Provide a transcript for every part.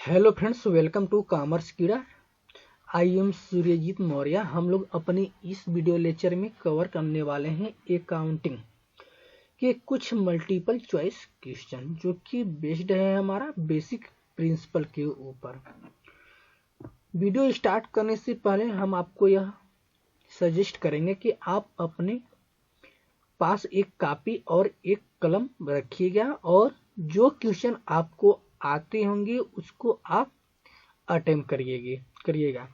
Hello friends, welcome to commerce Keeda. I am Suryajeet Maurya. हम लोग अपने इस वीडियो लेक्चर में कवर करने वाले हैं अकाउंटिंग के कुछ मल्टीपल चॉइस क्वेश्चन, जो कि बेस्ड है हमारा बेसिक प्रिंसिपल के ऊपर। वीडियो स्टार्ट करने से पहले हम आपको यह सजेस्ट करेंगे कि आप अपने पास एक कॉपी और एक कलम रखिएगा और जो क्वेश्चन आपको आते होंगे उसको आप अटेम्प्ट करिएगा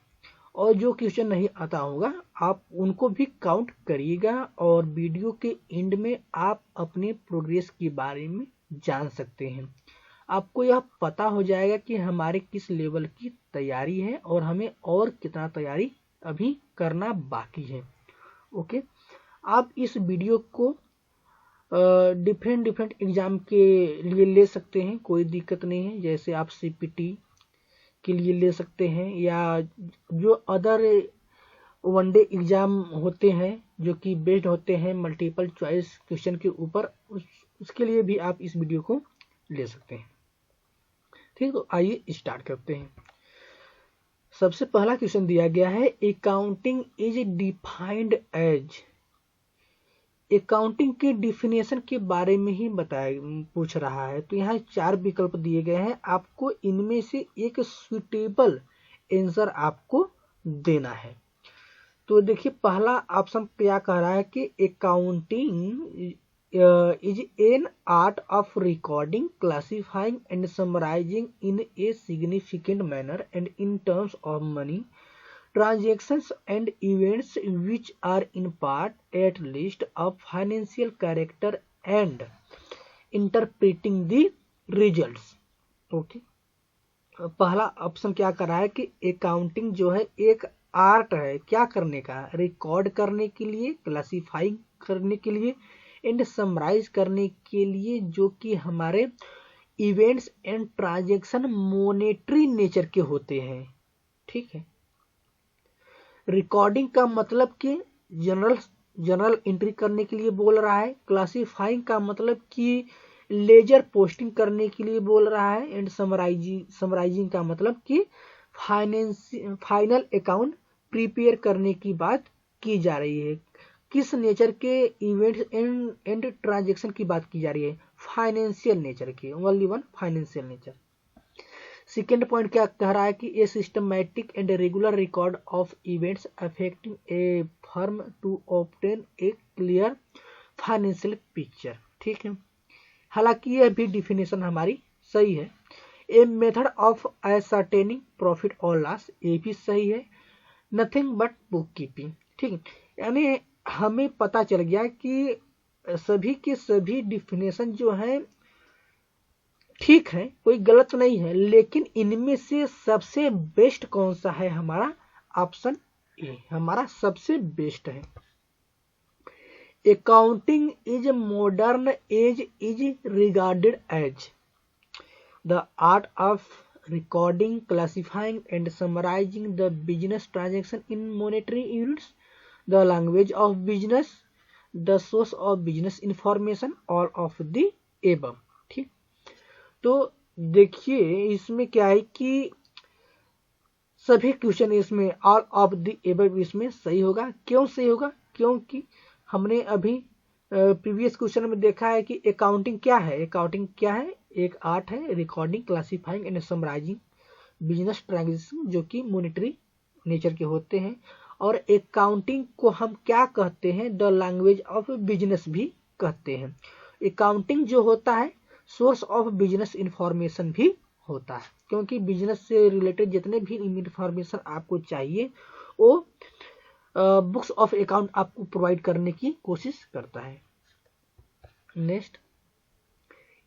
और जो क्वेश्चन नहीं आता होगा आप उनको भी काउंट करिएगा। और वीडियो के एंड में आप अपने प्रोग्रेस के बारे में जान सकते हैं। आपको यह पता हो जाएगा कि हमारे किस लेवल की तैयारी है और हमें और कितना तैयारी अभी करना बाकी है। ओके, आप इस वीडियो को डिफरेंट एग्जाम के लिए ले सकते हैं, कोई दिक्कत नहीं है। जैसे आप सीपीटी के लिए ले सकते हैं या जो अदर वनडे एग्जाम होते हैं जो कि बेस्ड होते हैं मल्टीपल चॉइस क्वेश्चन के ऊपर, उसके लिए भी आप इस वीडियो को ले सकते हैं। ठीक, तो आइए स्टार्ट करते हैं। सबसे पहला क्वेश्चन दिया गया है, accounting is defined as. Accounting के डिफिनेशन के बारे में ही पूछ रहा है। तो यहाँ 4 विकल्प दिए गए हैं, आपको इनमें से एक सुटेबल आंसर आपको देना है। तो देखिए, पहला ऑप्शन क्या कह रहा है कि accounting is an art of recording, classifying and summarizing in a significant manner and in terms of money transactions and events which are in part at least of financial character and interpreting the results। Okay, पहला option क्या कर रहा है कि accounting जो है एक art है, क्या करने का, रिकॉर्ड करने के लिए, क्लासिफाइंग करने के लिए एंड समराइज करने के लिए, जो कि हमारे events and transaction monetary nature के होते हैं। ठीक है, रिकॉर्डिंग का मतलब कि जनरल एंट्री करने के लिए बोल रहा है, क्लासिफाइंग का मतलब कि लेजर पोस्टिंग करने के लिए बोल रहा है, एंड समराइजिंग का मतलब कि फाइनल अकाउंट प्रिपेयर करने की बात की जा रही है। किस नेचर के इवेंट्स एंड ट्रांजैक्शन की बात की जा रही है? फाइनेंशियल नेचर की, only one financial nature. Second point क्या कह रहा है कि a systematic and regular record of events affecting a firm to obtain a clear financial picture. ठीक है, हालांकि यह भी डिफिनेशन हमारी सही है। A method of ascertaining profit और लॉस, ये भी सही है। Nothing but book keeping. ठीक है, यानी हमें पता चल गया कि सभी के सभी डिफिनेशन जो है ठीक है, कोई गलत नहीं है, लेकिन इनमें से सबसे बेस्ट कौन सा है? हमारा ऑप्शन ए हमारा सबसे बेस्ट है। Accounting is modern age is regarded as the art of recording, classifying and summarizing the business transaction in monetary units, the language of business, the source of business information, all of the above. ठीक, तो देखिए इसमें क्या है कि सभी question इसमें all of the above इसमें सही होगा। क्यों सही होगा? क्योंकि हमने अभी प्रीवियस क्वेश्चन में देखा है कि अकाउंटिंग क्या है। अकाउंटिंग क्या है? एक आर्ट है, recording, classifying and summarizing business transaction, जो कि मॉनेटरी नेचर के होते हैं। और अकाउंटिंग को हम क्या कहते हैं? द लैंग्वेज ऑफ बिजनेस भी कहते हैं। अकाउंटिंग जो होता है सोर्स ऑफ बिजनेस इंफॉर्मेशन भी होता है, क्योंकि बिजनेस से रिलेटेड जितने भी इंफॉर्मेशन आपको चाहिए वो बुक्स ऑफ अकाउंट आपको प्रोवाइड करने की कोशिश करता है। Next,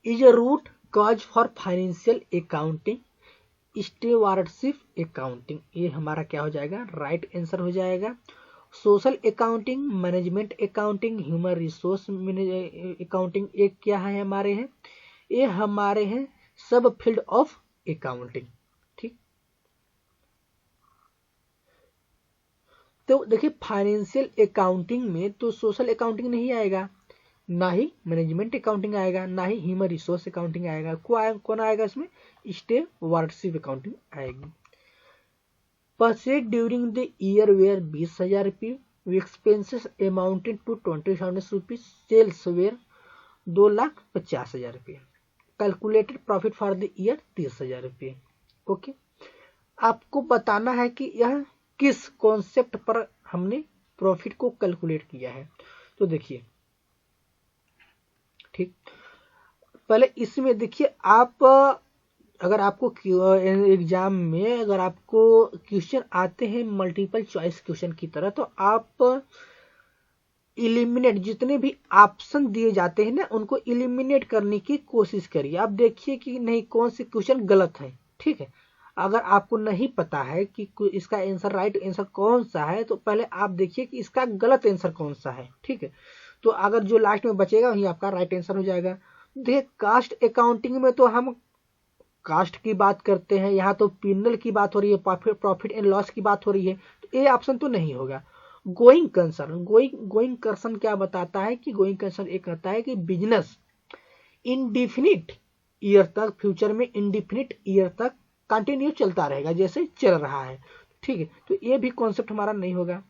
is a root cause for financial accounting, stewardship accounting. ये हमारा क्या हो जाएगा? राइट आंसर हो जाएगा। Social accounting, management accounting, human resource accounting, एक क्या है हमारे हैं? ये हमारे हैं सब फील्ड ऑफ अकाउंटिंग। ठीक, तो देखिए फाइनेंशियल अकाउंटिंग में तो सोशल अकाउंटिंग नहीं आएगा, ना ही मैनेजमेंट अकाउंटिंग आएगा, ना ही ह्यूमन रिसोर्स अकाउंटिंग आएगा। कौन आएगा इसमें? स्टेवरशिप अकाउंटिंग आएगी। Purchase during the year were 20,000 रुपये, expenses amounted to 20,000 rupees, sales were 2,50,000 रुपये, calculated profit for the year 30,000 रुपये। ओके, आपको बताना है कि यह किस कॉन्सेप्ट पर हमने प्रॉफिट को कैलकुलेट किया है। तो देखिए, ठीक, पहले इसमें देखिए, आप अगर आपको एग्जाम में अगर आपको क्वेश्चन आते हैं मल्टीपल चॉइस क्वेश्चन की तरह, तो आप इलिमिनेट जितने भी ऑप्शन दिए जाते हैं ना, उनको इलिमिनेट करने की कोशिश करिए। आप देखिए कि नहीं कौन से क्वेश्चन गलत है। ठीक है, अगर आपको नहीं पता है कि इसका आंसर राइट आंसर कौन सा है, तो पहले आप देखिए कि इसका गलत आंसर कौन सा है। ठीक है, तो अगर जो लास्ट में बचेगा वही आपका राइट आंसर हो जाएगा। देखिए, कास्ट अकाउंटिंग में तो हम कास्ट की बात करते हैं, यहाँ तो पिनल की बात हो रही है, प्रॉफिट एंड लॉस की बात हो रही है, तो ये ऑप्शन तो नहीं होगा। गोइंग कंसर्न क्या बताता है कि गोइंग कंसर्न एक कहता है कि बिजनेस इनडिफिनिट ईयर तक, फ्यूचर में इनडिफिनिट ईयर तक कंटिन्यू चलता रहेगा जैसे चल रहा है। ठीक है, तो ये भी कॉन्सेप्ट हमारा नहीं होगा।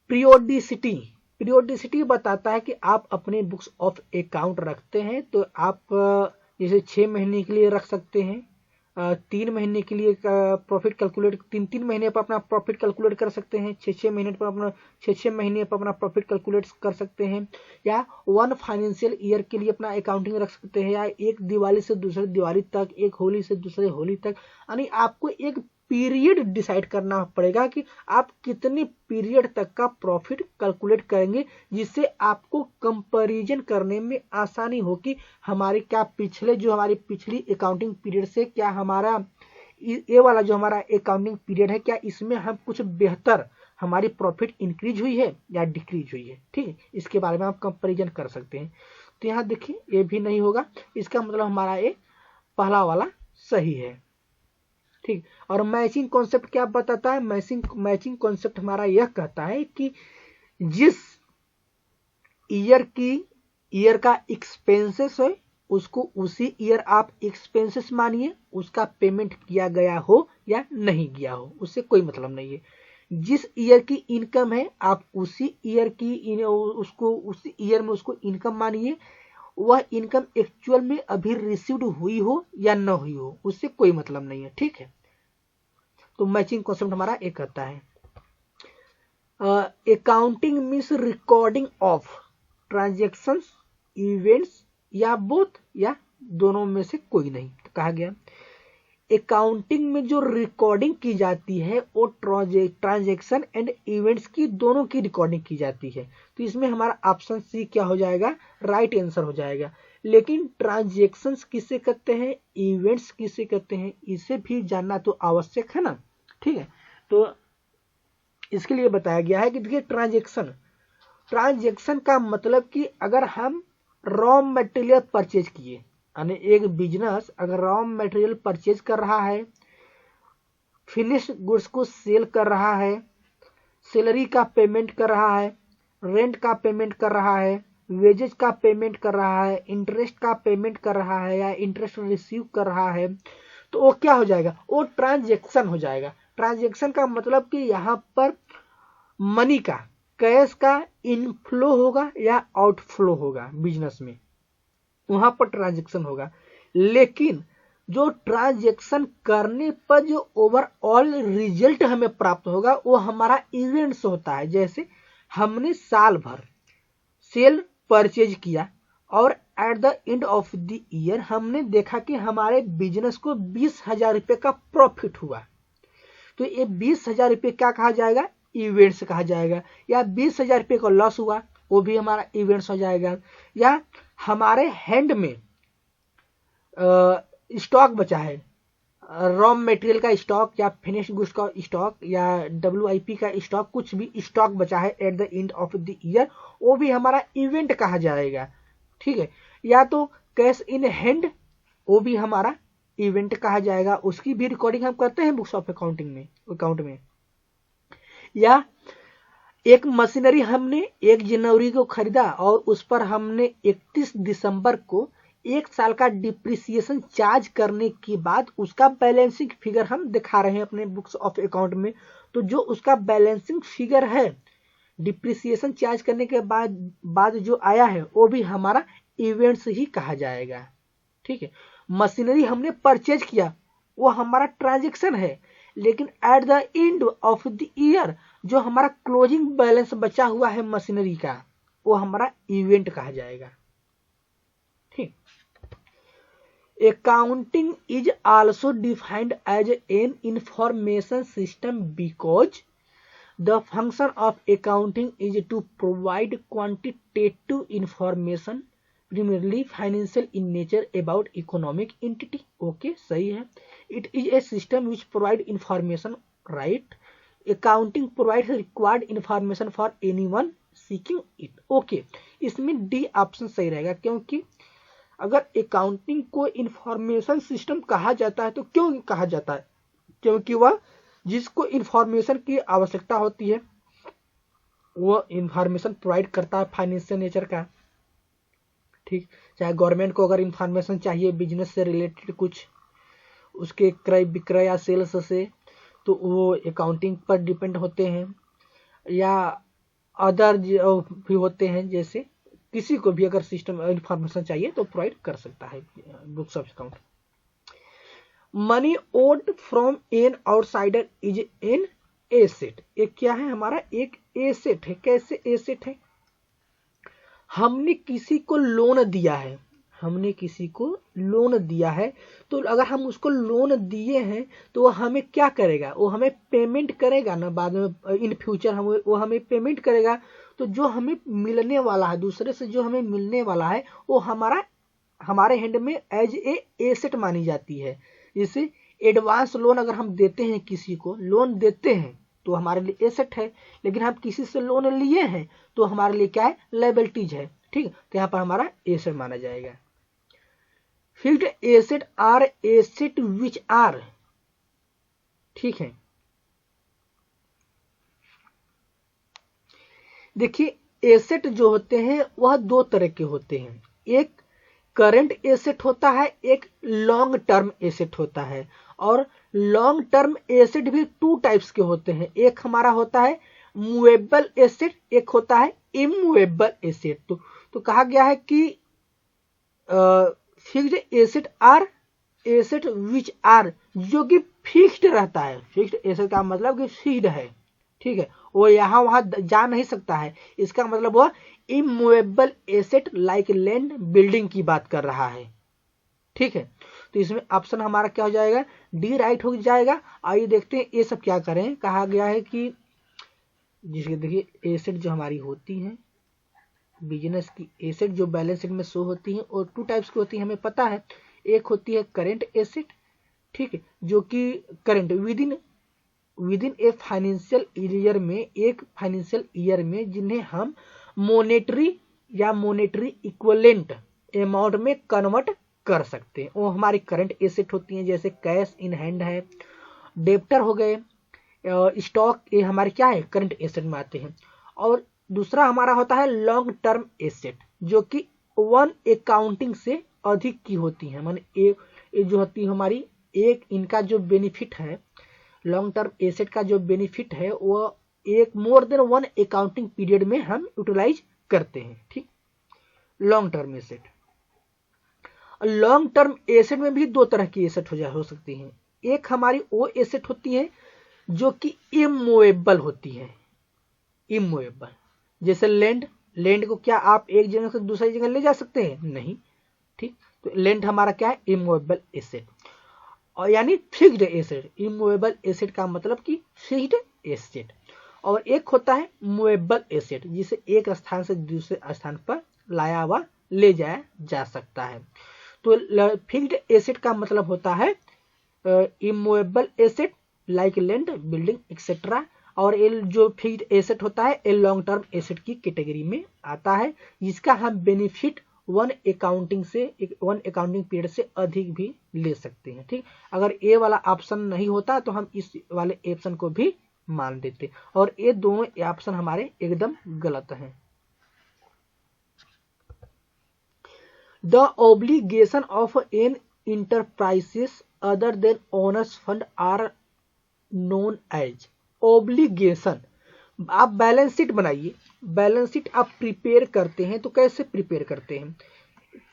पीरियोडिसिटी बताता है कि आप अपने बुक्स ऑफ अकाउंट रखते हैं, तो आप जैसे 6 महीने के लिए रख सकते हैं, 3 महीने के लिए प्रॉफिट कैलकुलेट, 3 महीने पर अपना प्रॉफिट कैलकुलेट कर सकते हैं, 6 महीने पर अपना 6 महीने पर अपना प्रॉफिट कैलकुलेट कर सकते हैं, या 1 फाइनेंशियल ईयर के लिए अपना अकाउंटिंग रख सकते हैं, या एक दिवाली से दूसरे दिवाली तक, एक होली से दूसरे होली तक। यानी आपको एक पीरियड डिसाइड करना पड़ेगा कि आप कितने पीरियड तक का प्रॉफिट कैलकुलेट करेंगे, जिससे आपको कंपैरिजन करने में आसानी हो कि हमारी क्या हमारी पिछली अकाउंटिंग पीरियड से क्या हमारा ये वाला जो हमारा अकाउंटिंग पीरियड है, क्या इसमें हम कुछ बेहतर हमारी प्रॉफिट इंक्रीज हुई है या डिक्रीज हुई है। ठीक है, इसके बारे में आप कंपैरिजन कर सकते हैं। तो यहाँ देखिए, ये भी नहीं होगा, इसका मतलब हमारा ये पहला वाला सही है। ठीक, और मैचिंग कॉन्सेप्ट क्या बताता है? मैचिंग कॉन्सेप्ट हमारा यह कहता है कि जिस ईयर का एक्सपेंसेस है, उसको उसी ईयर आप एक्सपेंसेस मानिए, उसका पेमेंट किया गया हो या नहीं किया हो, उससे कोई मतलब नहीं है। जिस ईयर की इनकम है, आप उसी ईयर की उसी ईयर में उसको इनकम मानिए, वह इनकम एक्चुअल में अभी रिसीव्ड हुई हो या न हुई हो, उससे कोई मतलब नहीं है। ठीक है, तो मैचिंग कॉन्सेप्ट हमारा एक कहता है accounting means recording of transactions, events, या बोथ, या दोनों में से कोई नहीं कहा गया। अकाउंटिंग में जो रिकॉर्डिंग की जाती है वो ट्रांजैक्शन एंड इवेंट्स की दोनों की रिकॉर्डिंग की जाती है। तो इसमें हमारा ऑप्शन सी क्या हो जाएगा? राइट आंसर हो जाएगा। लेकिन ट्रांजैक्शंस किसे कहते हैं, इवेंट्स किसे कहते हैं, इसे भी जानना तो आवश्यक है ना। ठीक है, तो इसके लिए बताया गया है कि देखिए, ट्रांजैक्शन का मतलब कि अगर हम रॉ मटेरियल परचेज किए, यानी एक बिजनेस अगर रॉ मटेरियल परचेज कर रहा है, फिनिश गुड्स को सेल कर रहा है, सैलरी का पेमेंट कर रहा है, रेंट का पेमेंट कर रहा है, वेजेज का पेमेंट कर रहा है, इंटरेस्ट का पेमेंट कर रहा है, या इंटरेस्ट रिसीव कर रहा है, तो वो क्या हो जाएगा? वो ट्रांजैक्शन हो जाएगा। ट्रांजैक्शन का मतलब कि यहाँ पर मनी का, कैश का इनफ्लो होगा या आउटफ्लो होगा बिजनेस में, वहां पर ट्रांजैक्शन होगा। लेकिन जो ट्रांजैक्शन करने पर जो ओवरऑल रिजल्ट हमें प्राप्त होगा वो हमारा इवेंट्स होता है। जैसे हमने साल भर सेल परचेज किया और at the end of the year हमने देखा कि हमारे बिजनेस को 20,000 रुपये का प्रॉफिट हुआ, तो ये 20,000 रुपये क्या कहा जाएगा? इवेंट्स कहा जाएगा। या 20,000 रुपये का लॉस हुआ, वो भी हमारा इवेंट्स हो जाएगा। या हमारे हैंड में स्टॉक बचा है, रॉ मटेरियल का स्टॉक या फिनिश गुड्स का स्टॉक या WIP का स्टॉक, कुछ भी स्टॉक बचा है at the end of the year, वो भी हमारा इवेंट कहा जाएगा। ठीक है, या तो कैश इन हैंड, वो भी हमारा इवेंट कहा जाएगा, उसकी भी रिकॉर्डिंग हम करते हैं बुक्स ऑफ अकाउंट में। या एक मशीनरी हमने 1 जनवरी को खरीदा और उस पर हमने 31 दिसंबर को 1 साल का डिप्रिसिएशन चार्ज करने के बाद उसका बैलेंसिंग फिगर हम दिखा रहे हैं अपने बुक्स ऑफ अकाउंट में। तो जो उसका बैलेंसिंग फिगर है डिप्रिसिएशन चार्ज करने के बाद जो आया है वो भी हमारा इवेंट्स ही कहा जाएगा। ठीक है, मशीनरी हमने परचेज किया वो हमारा ट्रांजैक्शन है, लेकिन at the end of the year जो हमारा क्लोजिंग बैलेंस बचा हुआ है मशीनरी का वो हमारा इवेंट कहा जाएगा। ठीक, accounting is also defined as an information system because the function of accounting is to provide quantitative information primarily financial in nature about economic entity। Okay, सही है। It is a system which provide information, right? Accounting provides required information for anyone seeking it। Okay, इसमें D option सही रहेगा, क्योंकि अगर accounting को information system कहा जाता है तो क्यों कहा जाता है? क्योंकि वह जिसको इंफॉर्मेशन की आवश्यकता होती है वो इंफॉर्मेशन प्रोवाइड करता है फाइनेंशियल नेचर का। ठीक, चाहे गवर्नमेंट को अगर इंफॉर्मेशन चाहिए बिजनेस से रिलेटेड कुछ उसके क्रय विक्रय या सेल्स से, तो वो अकाउंटिंग पर डिपेंड होते हैं, या अदर भी होते हैं, जैसे किसी को भी अगर सिस्टम इंफॉर्मेशन चाहिए तो प्रोवाइड कर सकता है books of account. Money owed from an outsider is an asset. एक क्या है हमारा? एक एसेट है। कैसे एसेट है? हमने किसी को लोन दिया है, हमने किसी को लोन दिया है, तो अगर हम उसको लोन दिए हैं तो वो हमें क्या करेगा? वो हमें पेमेंट करेगा ना बाद में, इन फ्यूचर वो हमें पेमेंट करेगा। तो जो हमें मिलने वाला है, दूसरे से जो हमें मिलने वाला है वो हमारे हैंड में एज ए एसेट मानी जाती है। जैसे एडवांस लोन अगर हम देते हैं, किसी को लोन देते हैं तो हमारे लिए एसेट है, लेकिन हम किसी से लोन लिए हैं तो हमारे लिए क्या है? लायबिलिटीज है। ठीक, तो यहाँ पर हमारा एसेट माना जाएगा। Fixed asset are asset which are, ठीक है, देखिए एसेट जो होते हैं वह 2 तरह के होते हैं। एक करंट एसेट होता है, एक लॉन्ग टर्म एसेट होता है। और लॉन्ग टर्म एसेट भी 2 टाइप्स के होते हैं। एक हमारा होता है मूवेबल एसेट, एक होता है इमूवेबल एसेट। तो कहा गया है कि fixed asset are asset which are, जो कि फिक्स्ड रहता है। फिक्स्ड एसेट का मतलब कि फिक्स्ड है, ठीक है, वो यहाँ वहां जा नहीं सकता है। इसका मतलब वो immovable asset like land building की बात कर रहा है। ठीक है, तो इसमें ऑप्शन हमारा क्या हो जाएगा? डी राइट हो जाएगा। आइए देखते हैं ये सब क्या करें। कहा गया है कि जिसके देखिए एसेट जो हमारी होती है बिजनेस की, एसेट जो बैलेंस शीट में शो होती है और 2 टाइप्स की होती है, हमें पता है। एक होती है करेंट एसेट, ठीक है, जो कि current within a financial year में, एक फाइनेंशियल ईयर में जिन्हें हम मोनेटरी या मोनेटरी इक्विवेलेंट अमाउंट में कन्वर्ट कर सकते हैं, वो हमारी करंट एसेट होती हैं। जैसे कैश इन हैंड है, डेप्टर हो गए, स्टॉक, ये हमारे क्या है? करंट एसेट में आते हैं। और दूसरा हमारा होता है लॉन्ग टर्म एसेट, जो कि 1 अकाउंटिंग से अधिक की होती है। माने ये जो होती है हमारी, एक इनका जो बेनिफिट है, लॉन्ग टर्म एसेट का जो बेनिफिट है वो एक मोर देन 1 अकाउंटिंग पीरियड में हम यूटिलाइज करते हैं। ठीक, long term asset. Long term asset में भी 2 तरह की एसेट हो सकती हैं। एक हमारी वो एसेट होती है जो कि इमूवेबल होती है। इमूवेबल जैसे लैंड को क्या आप एक जगह से दूसरी जगह ले जा सकते हैं? नहीं। ठीक, तो लैंड हमारा क्या है? Immovable asset. और यानी फिक्स्ड एसेट। इमूवेबल एसेट का मतलब कि फिक्स्ड एसेट। और एक होता है मूवेबल एसेट, जिसे एक स्थान से दूसरे स्थान पर लाया हुआ ले जाया जा सकता है। तो फिक्स्ड एसेट का मतलब होता है immovable asset like land, building etcetera. और ये जो फिक्स्ड एसेट होता है ये लॉन्ग टर्म एसेट की कैटेगरी में आता है, जिसका हम बेनिफिट 1 अकाउंटिंग पीरियड से अधिक भी ले सकते हैं। ठीक, अगर ए वाला ऑप्शन नहीं होता तो हम इस वाले ऑप्शन को भी मान देते, और ये दोनों ऑप्शन हमारे एकदम गलत हैं। The obligation of an enterprises other than owners fund are known as obligation. आप बैलेंस शीट बनाइए, बैलेंस शीट आप प्रिपेयर करते हैं तो कैसे प्रिपेयर करते हैं,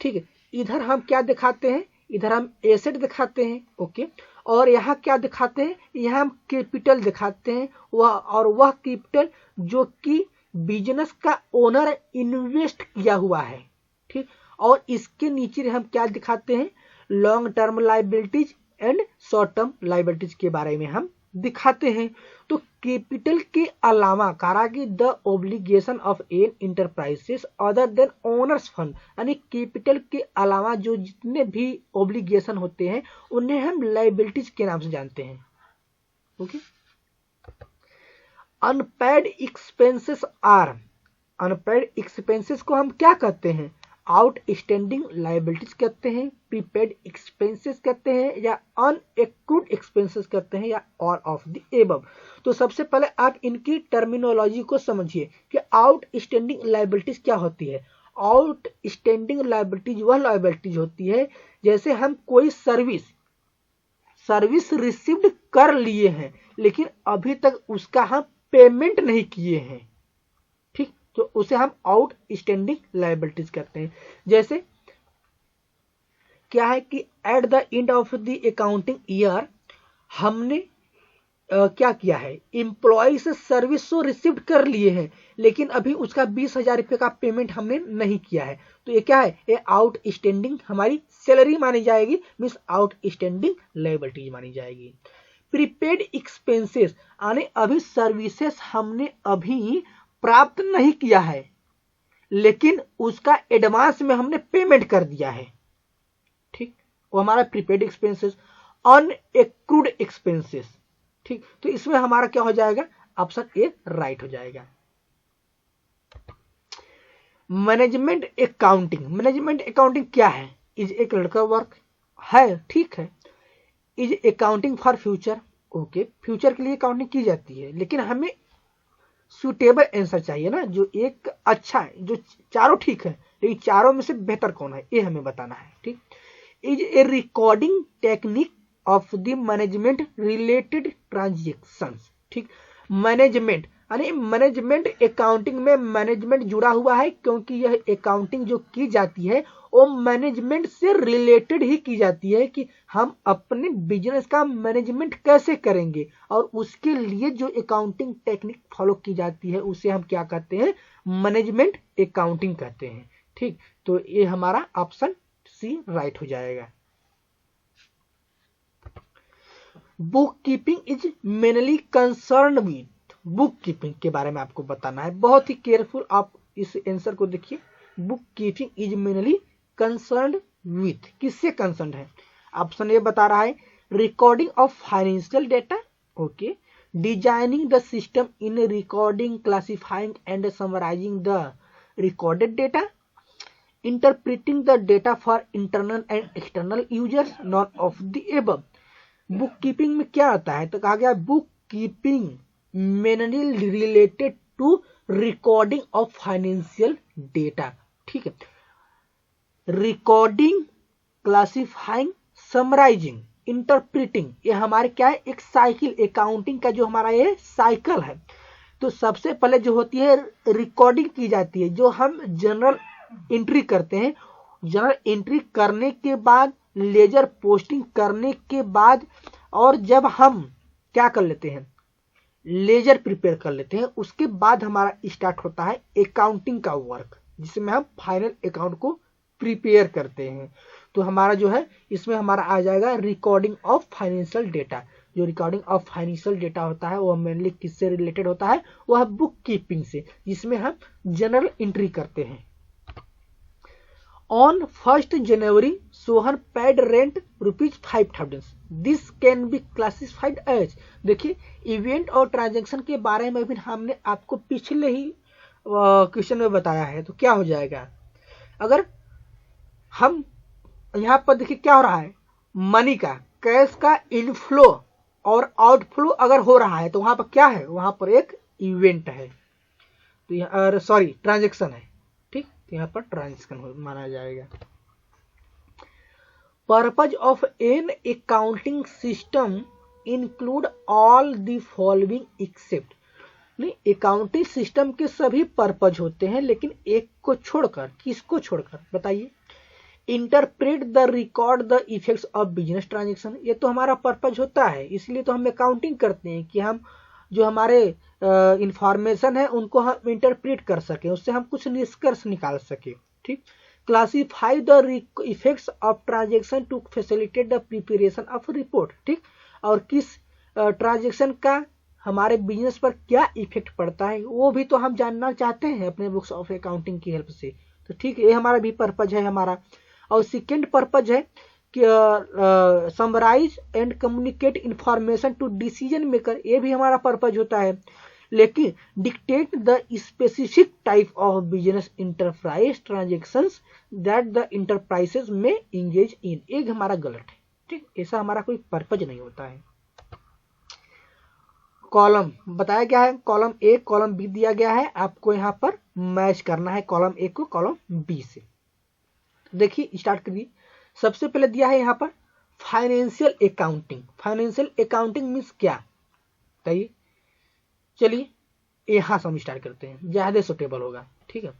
ठीक है। इधर हम क्या दिखाते हैं, इधर हम एसेट दिखाते हैं, ओके, और यहाँ क्या दिखाते हैं, यहाँ हम कैपिटल दिखाते हैं, वह कैपिटल जो कि बिजनेस का ओनर इन्वेस्ट किया हुआ है, ठीक। और इसके नीचे हम क्या दिखाते हैं, long term liabilities and short term liabilities के बारे में हम दिखाते हैं। तो कैपिटल के अलावा कहा कि the obligation of an enterprises other than owners fund, यानी कैपिटल के अलावा जो जितने भी ऑब्लिगेशन होते हैं उन्हें हम लायबिलिटीज के नाम से जानते हैं, okay. Unpaid expenses are, unpaid expenses को हम क्या कहते हैं, आउटस्टैंडिंग लायबिलिटीज कहते हैं, प्रीपेड एक्सपेंसेस कहते हैं, या अनएक्रूड एक्सपेंसेस कहते हैं, या ऑल ऑफ द एबव। तो सबसे पहले आप इनकी टर्मिनोलॉजी को समझिए कि आउटस्टैंडिंग लायबिलिटीज क्या होती है। आउटस्टैंडिंग लायबिलिटीज वह लायबिलिटीज होती है जैसे हम कोई सर्विस रिसीव्ड कर लिए हैं लेकिन अभी तक उसका हम पेमेंट नहीं किए हैं, ठीक, तो उसे हम आउटस्टैंडिंग लायबिलिटीज कहते हैं। जैसे क्या है कि at the end of the accounting year हमने क्या किया है, एम्प्लॉय से सर्विस तो रिसीव कर लिए हैं लेकिन अभी उसका 20,000 रुपये का पेमेंट हमने नहीं किया है, तो ये क्या है, ये आउटस्टैंडिंग हमारी सैलरी मानी जाएगी, मीन्स आउटस्टैंडिंग लायबिलिटीज मानी जाएगी। प्रीपेड एक्सपेंसेस यानी अभी सर्विसेज हमने अभी प्राप्त नहीं किया है लेकिन उसका एडवांस में हमने पेमेंट कर दिया है, ठीक, वो हमारा प्रीपेड एक्सपेंसेस। अनएक्रूड एक्सपेंसेस, ठीक, तो इसमें हमारा क्या हो जाएगा, ऑप्शन ए राइट हो जाएगा। मैनेजमेंट अकाउंटिंग, मैनेजमेंट अकाउंटिंग क्या है, इज ए क्रिटिकल वर्क है, ठीक है। Is accounting for future, okay, future के लिए अकाउंटिंग की जाती है लेकिन हमें सुटेबल आंसर चाहिए ना, जो एक अच्छा है, जो चारों ठीक है लेकिन चारों में से बेहतर कौन है ये हमें बताना है, ठीक। Is A recording technique of the management related transactions, ठीक। मैनेजमेंट यानी मैनेजमेंट अकाउंटिंग में मैनेजमेंट जुड़ा हुआ है क्योंकि यह अकाउंटिंग जो की जाती है वो मैनेजमेंट से रिलेटेड ही की जाती है कि हम अपने बिजनेस का मैनेजमेंट कैसे करेंगे, और उसके लिए जो अकाउंटिंग टेक्निक फॉलो की जाती है उसे हम क्या कहते हैं, मैनेजमेंट अकाउंटिंग कहते हैं, ठीक। तो ये हमारा ऑप्शन सी राइट हो जाएगा। Book keeping is mainly concern with, book keeping के बारे में आपको बताना है, बहुत ही केयरफुल आप इस आंसर को देखिए। Bookkeeping is mainly concern with, किससे कंसर्न है, ऑप्शन ए बता रहा है recording of financial data, okay, designing the system in recording, classifying and summarizing the recorded data, interpreting the data for internal and external users, none of the above. Bookkeeping में क्या आता है, तो कहा गया bookkeeping mainly related to recording of financial data, ठीक है। Recording, classifying, summarising, interpreting, ये हमारे क्या है, एक साइकिल, अकाउंटिंग का जो हमारा ये साइकिल है। तो सबसे पहले जो होती है रिकॉर्डिंग की जाती है, जो हम जनरल एंट्री करते हैं, जनरल एंट्री करने के बाद लेजर पोस्टिंग करने के बाद, और जब हम क्या कर लेते हैं, लेजर प्रिपेयर कर लेते हैं, उसके बाद हमारा स्टार्ट होता है अकाउंटिंग का वर्क जिसमें हम फाइनल अकाउंट को प्रिपेयर करते हैं। तो हमारा जो है इसमें हमारा आ जाएगा रिकॉर्डिंग ऑफ फाइनेंशियल डेटा। जो रिकॉर्डिंग ऑफ फाइनेंशियल डेटा होता है वह मेनली किससे रिलेटेड होता है, वह बुक कीपिंग से, जिसमें हम जनरल एंट्री करते हैं। On 1st January, Sohan paid rent ₹5,000, this can be classified as, देखिए इवेंट और ट्रांजैक्शन के बारे में भी हमने आपको पिछले ही क्वेश्चन में बताया है। तो क्या हो जाएगा, अगर हम यहाँ पर देखिए क्या हो रहा है, मनी का, कैश का इनफ्लो और आउटफ्लो अगर हो रहा है तो वहां पर क्या है, वहां पर एक इवेंट है, तो यहाँ सॉरी ट्रांजेक्शन है, ठीक, तो यहाँ पर ट्रांजेक्शन माना जाएगा। Purpose of an accounting system include all the following except, नहीं अकाउंटिंग सिस्टम के सभी पर्पज होते हैं लेकिन एक को छोड़कर, किसको छोड़कर बताइए, interpret the record the effects of business transaction, ये तो हमारा पर्पज होता है, इसलिए तो हम अकाउंटिंग करते हैं कि हम जो हमारे इंफॉर्मेशन है उनको हम इंटरप्रेट कर सके, उससे हम कुछ निष्कर्ष निकाल सके, ठीक। Classify the effects of transaction to facilitate the preparation of report, ठीक, और किस ट्रांजेक्शन का हमारे बिजनेस पर क्या इफेक्ट पड़ता है वो भी तो हम जानना चाहते हैं अपने बुक्स ऑफ अकाउंटिंग की हेल्प से, तो ठीक ये हमारा भी पर्पज है हमारा। और सेकेंड पर्पज है कि summarize and communicate information to decision maker, ये भी हमारा पर्पज होता है, लेकिन dictate the specific type of business enterprise transactions that the enterprises में इंगेज इन, एक हमारा गलत है, ठीक, ऐसा हमारा कोई पर्पज नहीं होता है। कॉलम बताया गया है, कॉलम ए कॉलम बी दिया गया है, आपको यहाँ पर मैच करना है कॉलम ए को कॉलम बी से। देखिए स्टार्ट करिए, सबसे पहले दिया है यहाँ पर financial accounting, financial accounting means क्या बताइए, चलिए यहाँ से हम स्टार्ट करते हैं, ज्यादा सुटेबल होगा, ठीक है।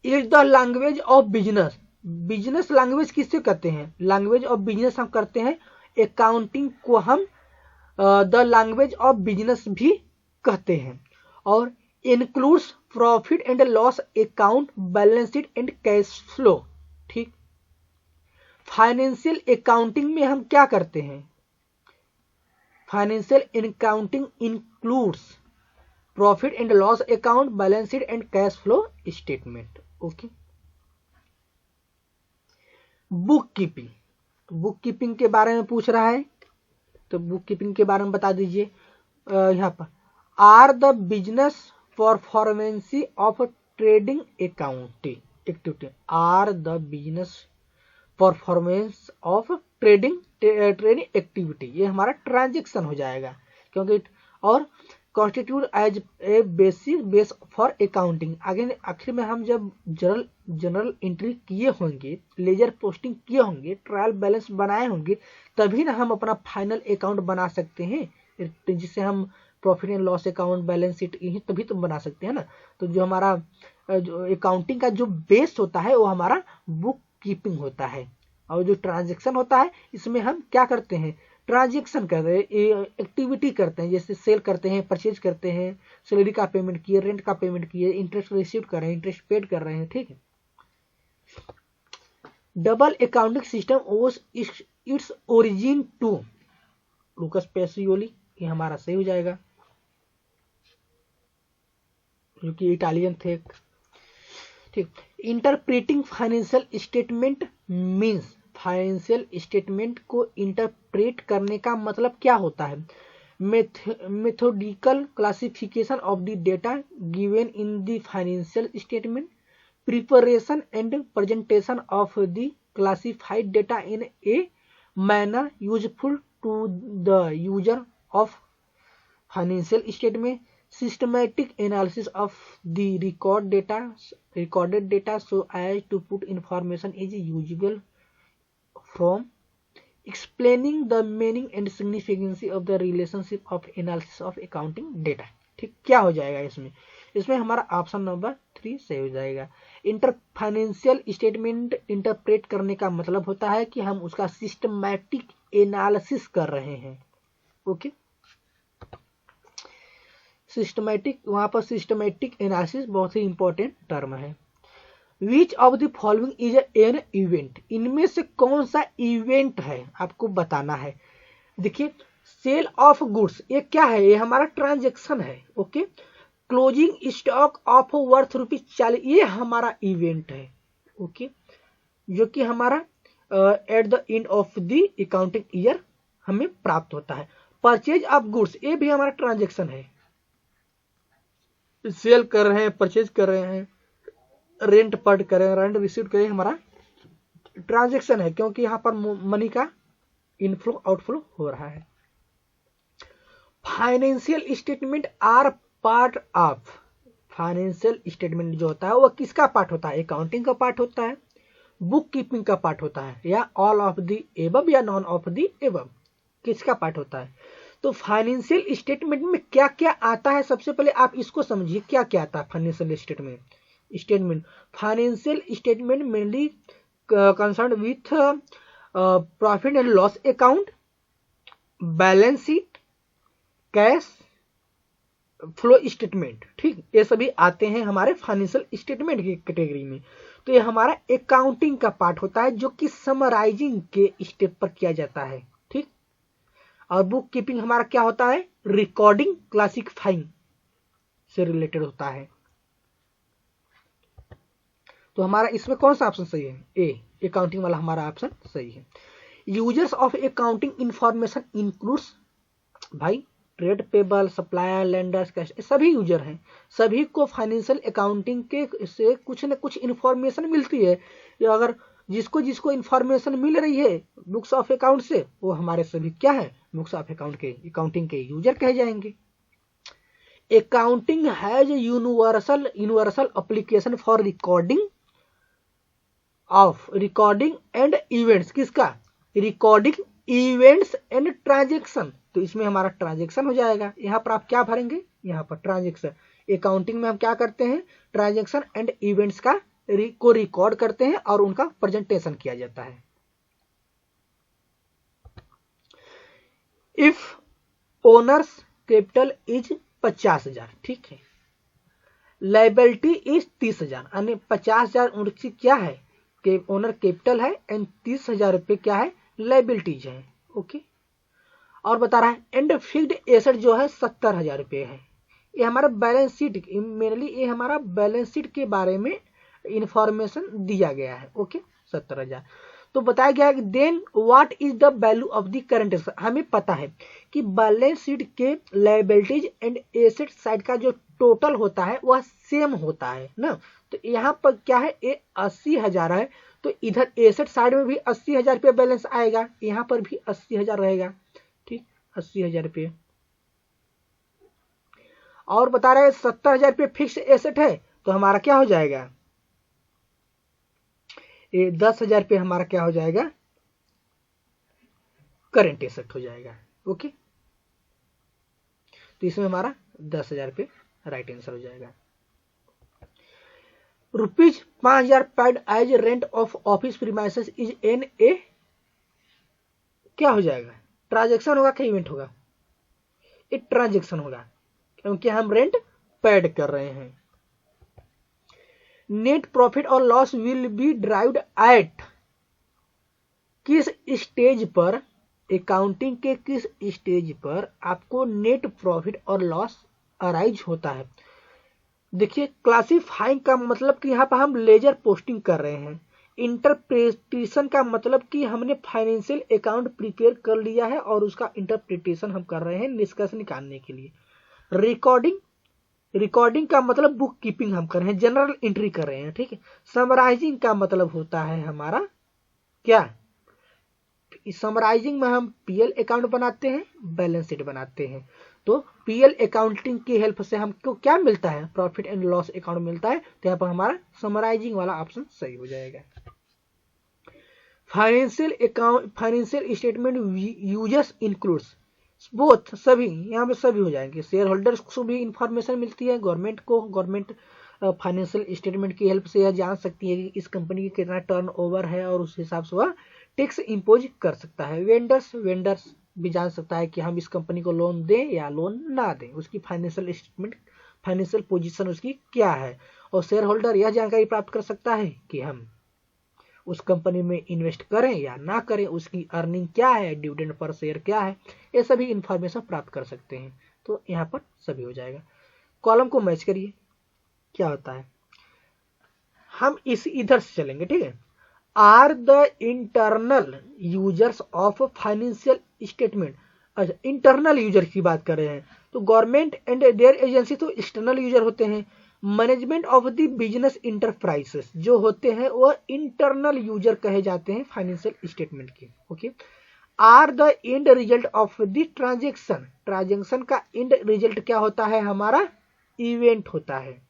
Is the language of business, business language किससे कहते हैं, लैंग्वेज ऑफ बिजनेस हम करते हैं, अकाउंटिंग को हम द लैंग्वेज ऑफ बिजनेस भी कहते हैं, और includes profit and loss account, balance sheet and cash flow, ठीक। फाइनेंशियल अकाउंटिंग में हम क्या करते हैं, financial accounting includes profit and loss account, balance sheet and cash flow statement, okay. Book keeping, book keeping के बारे में पूछ रहा है, तो बुक कीपिंग के बारे में बता दीजिए, यहाँ पर are the business performance of trading accounting activity, are the business performance of trading activity, ये हमारा ट्रांजेक्शन हो जाएगा, क्योंकि और constitute as a basic base for accounting, आगे आखिर में हम जब जनरल एंट्री किए होंगे, लेजर पोस्टिंग किए होंगे, ट्रायल बैलेंस बनाए होंगे, तभी ना हम अपना फाइनल अकाउंट बना सकते हैं, जिससे हम profit and loss account, balance sheet, यही तभी तो बना सकते हैं ना। तो जो हमारा जो अकाउंटिंग का जो बेस होता है वो हमारा बुक कीपिंग होता है, और जो ट्रांजेक्शन होता है इसमें हम क्या करते हैं, ट्रांजेक्शन कर रहे हैं, एक्टिविटी करते हैं, जैसे सेल करते हैं, परचेज करते हैं, सैलरी का पेमेंट किए, रेंट का पेमेंट किए, इंटरेस्ट रिसीव कर रहे हैं, इंटरेस्ट पेड कर रहे हैं, ठीक है। Double accounting system owes its origin to Lucas Pacioli, ये हमारा सही हो जाएगा, जो कि इटालियन थे, ठीक। Interpreting financial statement means, financial statement को इंटरप्रेट करने का मतलब क्या होता है, methodical classification of the data given in the financial statement, preparation and presentation of the classified data in a manner useful to the user of financial statement, systematic analysis of the recorded data so as to put information is usable from, explaining the meaning and significance of the relationship of analysis of accounting data, ठीक। क्या हो जाएगा इसमें, इसमें हमारा option number 3 सही हो जाएगा। फाइनेंशियल स्टेटमेंट इंटरप्रेट करने का मतलब होता है कि हम उसका सिस्टमैटिक एनालिसिस कर रहे हैं, ओके। सिस्टमैटिक, वहां पर सिस्टमैटिक एनालिसिस बहुत ही इंपॉर्टेंट टर्म है। Which of the following is an event, इनमें से कौन सा इवेंट है आपको बताना है। देखिए सेल ऑफ गुड्स, ये क्या है, ये हमारा ट्रांजेक्शन है, okay. Closing stock of worth ₹40, ये हमारा इवेंट है, ओके, जो कि हमारा at the end of the accounting year हमें प्राप्त होता है। परचेज ऑफ गुड्स, ये भी हमारा ट्रांजेक्शन है, सेल कर रहे हैं, परचेज कर रहे हैं, रेंट पर कर रहे हैं, रेंट रिसीव कर रहे हैं, हमारा ट्रांजेक्शन है, क्योंकि यहाँ पर मनी का इनफ्लो आउटफ्लो हो रहा है। Financial statement are part of, financial statement जो होता है वो किसका पार्ट होता है? अकाउंटिंग का पार्ट होता है, बुक कीपिंग का पार्ट होता है, या ऑल ऑफ द एबव या नॉन ऑफ द एबव, किसका पार्ट होता है? तो फाइनेंशियल स्टेटमेंट में क्या क्या आता है, सबसे पहले आप इसको समझिए क्या क्या आता है financial statement. Financial statement mainly concern with profit and loss account, balance sheet, cash flow statement, ठीक, ये सभी आते हैं हमारे फाइनेंशियल स्टेटमेंट की कैटेगरी में। तो ये हमारा अकाउंटिंग का पार्ट होता है जो कि समराइजिंग के स्टेप पर किया जाता है, ठीक। और बुक कीपिंग हमारा क्या होता है? रिकॉर्डिंग क्लासिफाइंग से रिलेटेड होता है। तो हमारा इसमें कौन सा ऑप्शन सही है? ए, अकाउंटिंग वाला हमारा ऑप्शन सही है। Users of accounting information includes, भाई trade payable, supplier, lenders, cash, सभी यूजर हैं, सभी को फाइनेंशियल अकाउंटिंग के से कुछ न कुछ इंफॉर्मेशन मिलती है। या अगर जिसको जिसको इंफॉर्मेशन मिल रही है बुक्स ऑफ अकाउंट से, वो हमारे सभी क्या है? बुक्स ऑफ अकाउंटिंग के यूजर कहे जाएंगे। Accounting has universal application for recording and events, किसका? Recording events and transaction. तो इसमें हमारा ट्रांजेक्शन हो जाएगा, यहाँ पर आप क्या भरेंगे? यहाँ पर ट्रांजेक्शन। अकाउंटिंग में हम क्या करते हैं? ट्रांजेक्शन एंड इवेंट्स को रिकॉर्ड करते हैं और उनका प्रेजेंटेशन किया जाता है। इफ ओनर्स कैपिटल इज 50,000, ठीक है, लाइबिलिटी इज 30,000, यानी 50,000 उनकी क्या है? कि ओनर कैपिटल है एंड 30,000 रुपये क्या है? लाइबिलिटीज है, ओके। और बता रहा है एंड फिक्स्ड एसेट जो है 70,000 रुपये है। ये हमारा बैलेंस शीट, मेनली ये हमारा बैलेंस शीट के बारे में इंफॉर्मेशन दिया गया है, ओके, 70,000। तो बताया गया है कि then what is the value of the current asset. हमें पता है कि बैलेंस शीट के लायबिलिटीज एंड एसेट साइड का जो टोटल होता है वह सेम होता है ना। तो यहाँ पर क्या है? ये 80,000 है, तो इधर एसेट साइड में भी 80,000 रुपये बैलेंस आएगा, यहाँ पर भी 80,000 रहेगा, ठीक, 80,000 रुपये। और बता रहे हैं 70,000 रुपये फिक्स एसेट है, तो हमारा क्या हो जाएगा? ये 10,000 रुपये हमारा क्या हो जाएगा? करेंट एसेट हो जाएगा, ओके। तो इसमें हमारा 10,000 रुपये राइट आंसर हो जाएगा। ₹5,000 paid as rent of office premises is an a, क्या हो जाएगा? ट्रांजेक्शन होगा कि इवेंट होगा? ये ट्रांजेक्शन होगा क्योंकि हम रेंट पेड कर रहे हैं। नेट प्रॉफिट और loss will be derived at, किस स्टेज पर, अकाउंटिंग के किस स्टेज पर आपको नेट प्रॉफिट और लॉस अराइज होता है? देखिए, क्लासिफाइंग का मतलब कि यहाँ पर हम लेजर पोस्टिंग कर रहे हैं। इंटरप्रिटेशन का मतलब कि हमने फाइनेंशियल अकाउंट प्रिपेयर कर लिया है और उसका इंटरप्रिटेशन हम कर रहे हैं निष्कर्ष निकालने के लिए। रिकॉर्डिंग का मतलब बुक कीपिंग हम कर रहे हैं, जनरल एंट्री कर रहे हैं, ठीक है। समराइजिंग का मतलब होता है हमारा क्या? समराइजिंग में हम पीएल अकाउंट बनाते हैं, बैलेंस शीट बनाते हैं। तो पीएल अकाउंटिंग की हेल्प से हमको क्या मिलता है? प्रॉफिट एंड लॉस अकाउंट मिलता है। तो यहाँ पर हमारा समराइजिंग वाला ऑप्शन सही हो जाएगा। Financial statement users includes both, सभी, यहाँ पे सभी हो जाएंगे। शेयर होल्डर्स को भी इंफॉर्मेशन मिलती है, गवर्नमेंट फाइनेंशियल स्टेटमेंट की हेल्प से यह जान सकती है कि इस कंपनी की कितना टर्नओवर है और उस हिसाब से वह टैक्स इंपोज कर सकता है। वेंडर्स भी जान सकता है कि हम इस कंपनी को लोन दें या लोन ना दें, उसकी फाइनेंशियल स्टेटमेंट, फाइनेंशियल पोजीशन उसकी क्या है। और शेयर होल्डर यह जानकारी प्राप्त कर सकता है कि हम उस कंपनी में इन्वेस्ट करें या ना करें, उसकी अर्निंग क्या है, डिविडेंड पर शेयर क्या है, ये सभी इंफॉर्मेशन प्राप्त कर सकते हैं। तो यहाँ पर सभी हो जाएगा। कॉलम को मैच करिए, क्या होता है? हम इस इधर से चलेंगे, ठीक है। Are the internal users of financial statement. अच्छा, इंटरनल यूजर की बात कर रहे हैं, तो गवर्नमेंट एंड देयर एजेंसी तो एक्सटर्नल यूजर होते हैं। Management of the business enterprises जो होते हैं वह इंटरनल यूजर कहे जाते हैं फाइनेंशियल स्टेटमेंट के, okay. Are the end result of the transaction. Transaction का एंड रिजल्ट क्या होता है? हमारा इवेंट होता है।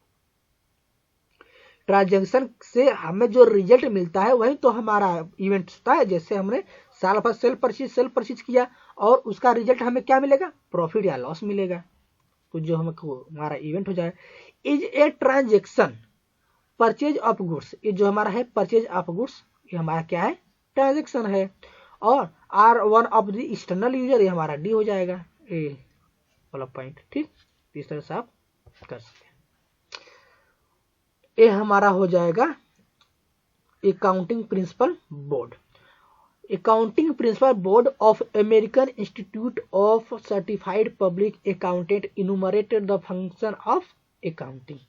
ट्रांजेक्शन से हमें जो रिजल्ट मिलता है वही तो हमारा इवेंट होता है। जैसे हमने साल भर सेल परचेज किया और उसका रिजल्ट हमें क्या मिलेगा? प्रॉफिट या लॉस मिलेगा। तो जो हमको हमारा इवेंट हो जाए is a transaction purchase of goods. ये जो हमारा है परचेज ऑफ गुड्स, ये हमारा क्या है? ट्रांजेक्शन है। और are one of the external user, ये हमारा डी हो जाएगा, ए वाला पॉइंट। ठीक, इस तरह से आप कर सकते हैं। ये हमारा हो जाएगा accounting principle board. Accounting principle board of American institute of certified public accountant enumerated the function of accounting.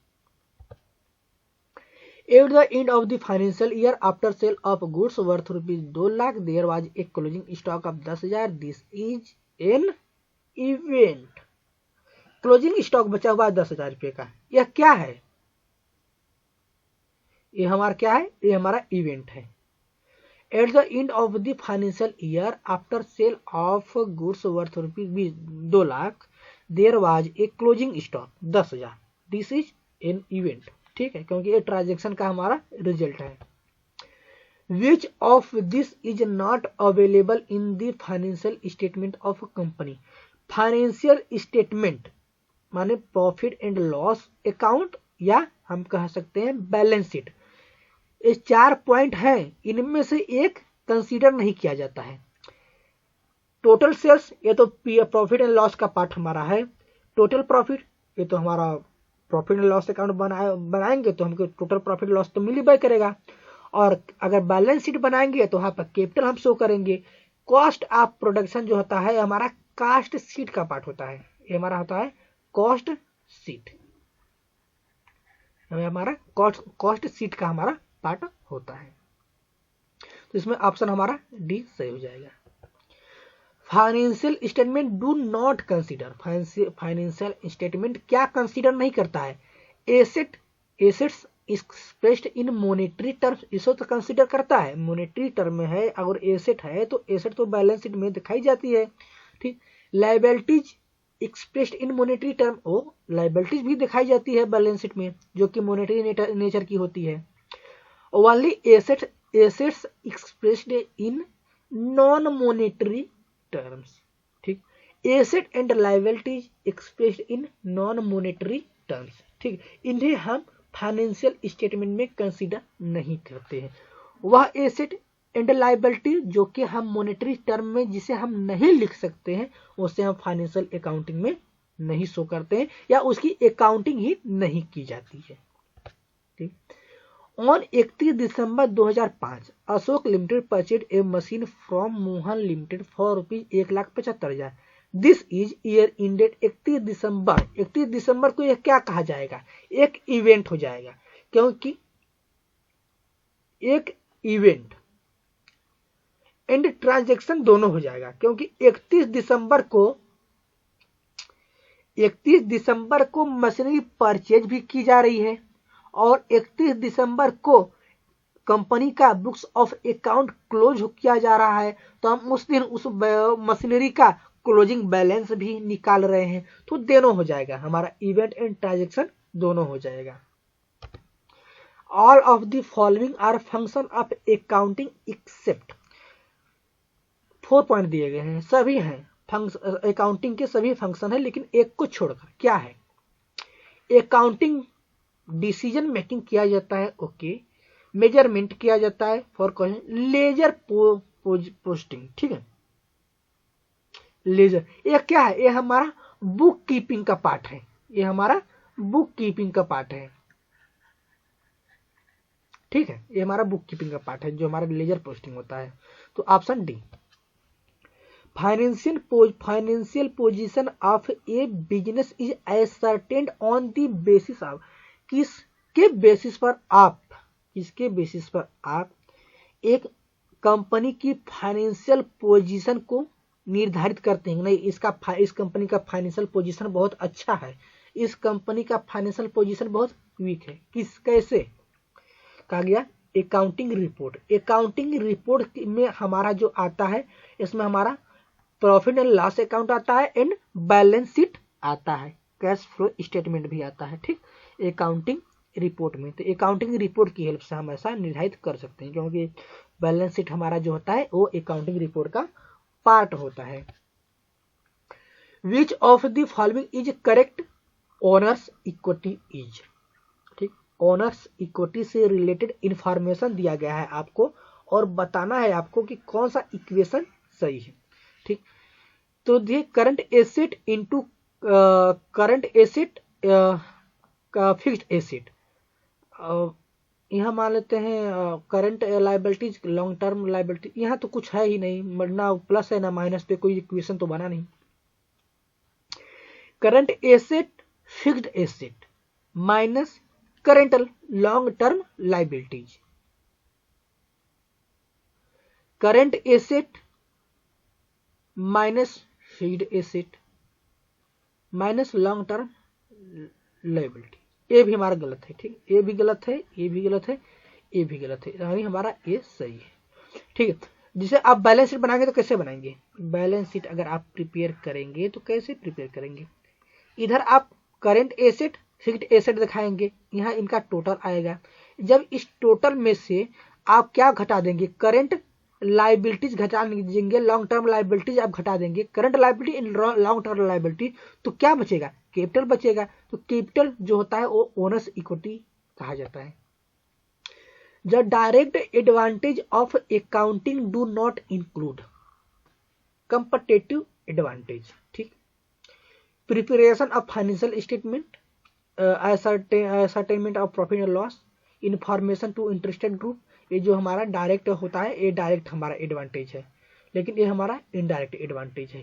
At the end of the financial year, after sale of goods worth rupees 2 lakh, there was a closing stock of 10,000. This is an event. Closing stock बचा हुआ 10,000 रुपये का, यह क्या है? ये हमारा क्या है? ये हमारा इवेंट है। At the end of the financial year, after sale of goods worth rupees 2 lakh, there was a closing stock 10,000. This is an event. ठीक है, क्योंकि ये ट्रांजेक्शन का हमारा रिजल्ट है। Which of this is not available in the financial statement of company. Financial statement माने profit and loss account, या हम कह सकते हैं बैलेंस शीट। ये 4 पॉइंट हैं, इनमें से एक कंसीडर नहीं किया जाता है। टोटल सेल्स, ये तो प्रॉफिट एंड लॉस का पार्ट हमारा है। टोटल प्रॉफिट, ये तो हमारा प्रॉफिट एंड लॉस अकाउंट बनाएंगे तो हमको टोटल प्रॉफिट लॉस तो मिल ही करेगा। और अगर बैलेंस शीट बनाएंगे तो वहां पर कैपिटल हम शो करेंगे। कॉस्ट ऑफ प्रोडक्शन जो होता है हमारा कॉस्ट शीट का पार्ट होता है। ये हमारा होता है कॉस्ट शीट, हमारा कॉस्ट शीट का हमारा पार्ट होता है। तो इसमें ऑप्शन हमारा डी सही हो जाएगा। Financial statement do not consider. Financial statement क्या कंसीडर नहीं करता है? एसेट्स एक्सप्रेस्ड इन मॉनेटरी टर्म्स, इसे तो कंसीडर करता है। मॉनेटरी टर्म में है, अगर एसेट है तो एसेट तो बैलेंस शीट में दिखाई जाती है। ठीक, लायबिलिटीज एक्सप्रेस्ड इन मॉनेटरी टर्म, वो लायबिलिटीज भी दिखाई जाती है बैलेंस शीट में, जो कि मॉनेटरी नेचर की होती है। Only assets expressed in non monetary terms. ठीक, asset and liabilities expressed in non monetary terms. ठीक, इन्हें हम फाइनेंशियल स्टेटमेंट में कंसीडर नहीं करते हैं। वह एसेट एंड लायबिलिटी जो कि हम मॉनेटरी टर्म में जिसे हम नहीं लिख सकते हैं, उसे हम फाइनेंशियल अकाउंटिंग में नहीं शो करते हैं, या उसकी अकाउंटिंग ही नहीं की जाती है। ठीक, on 31 December 2005 Ashok limited purchase a machine from Mohan limited for rupees 1,75,000। This is year ended 31 दिसंबर। 31 दिसंबर को यह क्या कहा जाएगा? एक इवेंट हो जाएगा, क्योंकि एक इवेंट एंड ट्रांजैक्शन दोनों हो जाएगा, क्योंकि 31 दिसंबर को मशीनरी परचेज भी की जा रही है और 31 दिसंबर को कंपनी का बुक्स ऑफ अकाउंट क्लोज किया जा रहा है। तो हम उस दिन उस मशीनरी का क्लोजिंग बैलेंस भी निकाल रहे हैं, तो दोनों हो जाएगा, हमारा इवेंट एंड ट्रांजैक्शन दोनों हो जाएगा। All of the following are function of accounting except. 4 point दिए गए हैं, सभी हैं अकाउंटिंग के सभी फंक्शन है, लेकिन एक को छोड़कर। क्या है? अकाउंटिंग डिसीजन मेकिंग किया जाता है, ओके। मेजरमेंट किया जाता है फॉर लेजर पोस्टिंग। ठीक है, लेजर ये क्या है? ये हमारा बुक कीपिंग का पार्ट है। ये हमारा बुक कीपिंग का पार्ट है। ठीक है, ये हमारा बुक कीपिंग का पार्ट है जो हमारा लेजर पोस्टिंग होता है। तो option D. Financial position of a business is ascertained on the basis of. किसके बेसिस पर आप एक कंपनी की फाइनेंशियल पोजीशन को निर्धारित करते हैं? नहीं, इस कंपनी का फाइनेंशियल पोजीशन बहुत अच्छा है, इस कंपनी का फाइनेंशियल पोजीशन बहुत वीक है। कैसे कहा गया? Accounting report. अकाउंटिंग रिपोर्ट में हमारा जो आता है, इसमें हमारा प्रॉफिट एंड लॉस अकाउंट आता है एंड बैलेंस शीट आता है, कैश फ्लो स्टेटमेंट भी आता है, ठीक, अकाउंटिंग रिपोर्ट में। तो अकाउंटिंग रिपोर्ट की हेल्प से हम ऐसा निर्धारित कर सकते हैं, क्योंकि बैलेंस शीट हमारा जो होता है वो अकाउंटिंग रिपोर्ट का पार्ट होता है। Which of the following is correct? Owners equity is, ठीक, ओनर्स इक्विटी से रिलेटेड इंफॉर्मेशन दिया गया है आपको और बताना है आपको कि कौन सा इक्वेशन सही है, ठीक। तो ये current asset into current asset का फिक्स्ड एसेट, यहाँ मान लेते हैं current liabilities long term liability, यहाँ तो कुछ है ही नहीं, ना प्लस है ना माइनस पे कोई इक्वेशन तो बना नहीं। Current asset fixed asset minus current long term liabilities, current asset minus fixed asset minus long term liability. ये भी हमारा गलत है, ठीक, ये भी गलत है, ये भी गलत है, ये भी गलत है, यानी हमारा ये सही है, ठीक है। जिसे आप बैलेंस शीट बनाएंगे तो कैसे बनाएंगे? बैलेंस शीट अगर आप प्रिपेयर करेंगे तो कैसे प्रिपेयर करेंगे? इधर आप करंट एसेट फिक्स्ड एसेट दिखाएंगे, यहाँ इनका टोटल आएगा। जब इस टोटल में से आप क्या घटा देंगे? करंट लायबिलिटीज घटा देंगे, लॉन्ग टर्म लायबिलिटीज आप घटा देंगे, current liability in long term liability, तो क्या बचेगा? कैपिटल बचेगा। तो कैपिटल जो होता है वो ओनर्स इक्विटी कहा जाता है। The direct advantage of accounting do not include comparative advantage, ठीक, preparation of financial statement, ascertainment of profit and loss, information to interested group. ये जो हमारा डायरेक्ट होता है ये डायरेक्ट हमारा एडवांटेज है, लेकिन ये हमारा इनडायरेक्ट एडवांटेज है,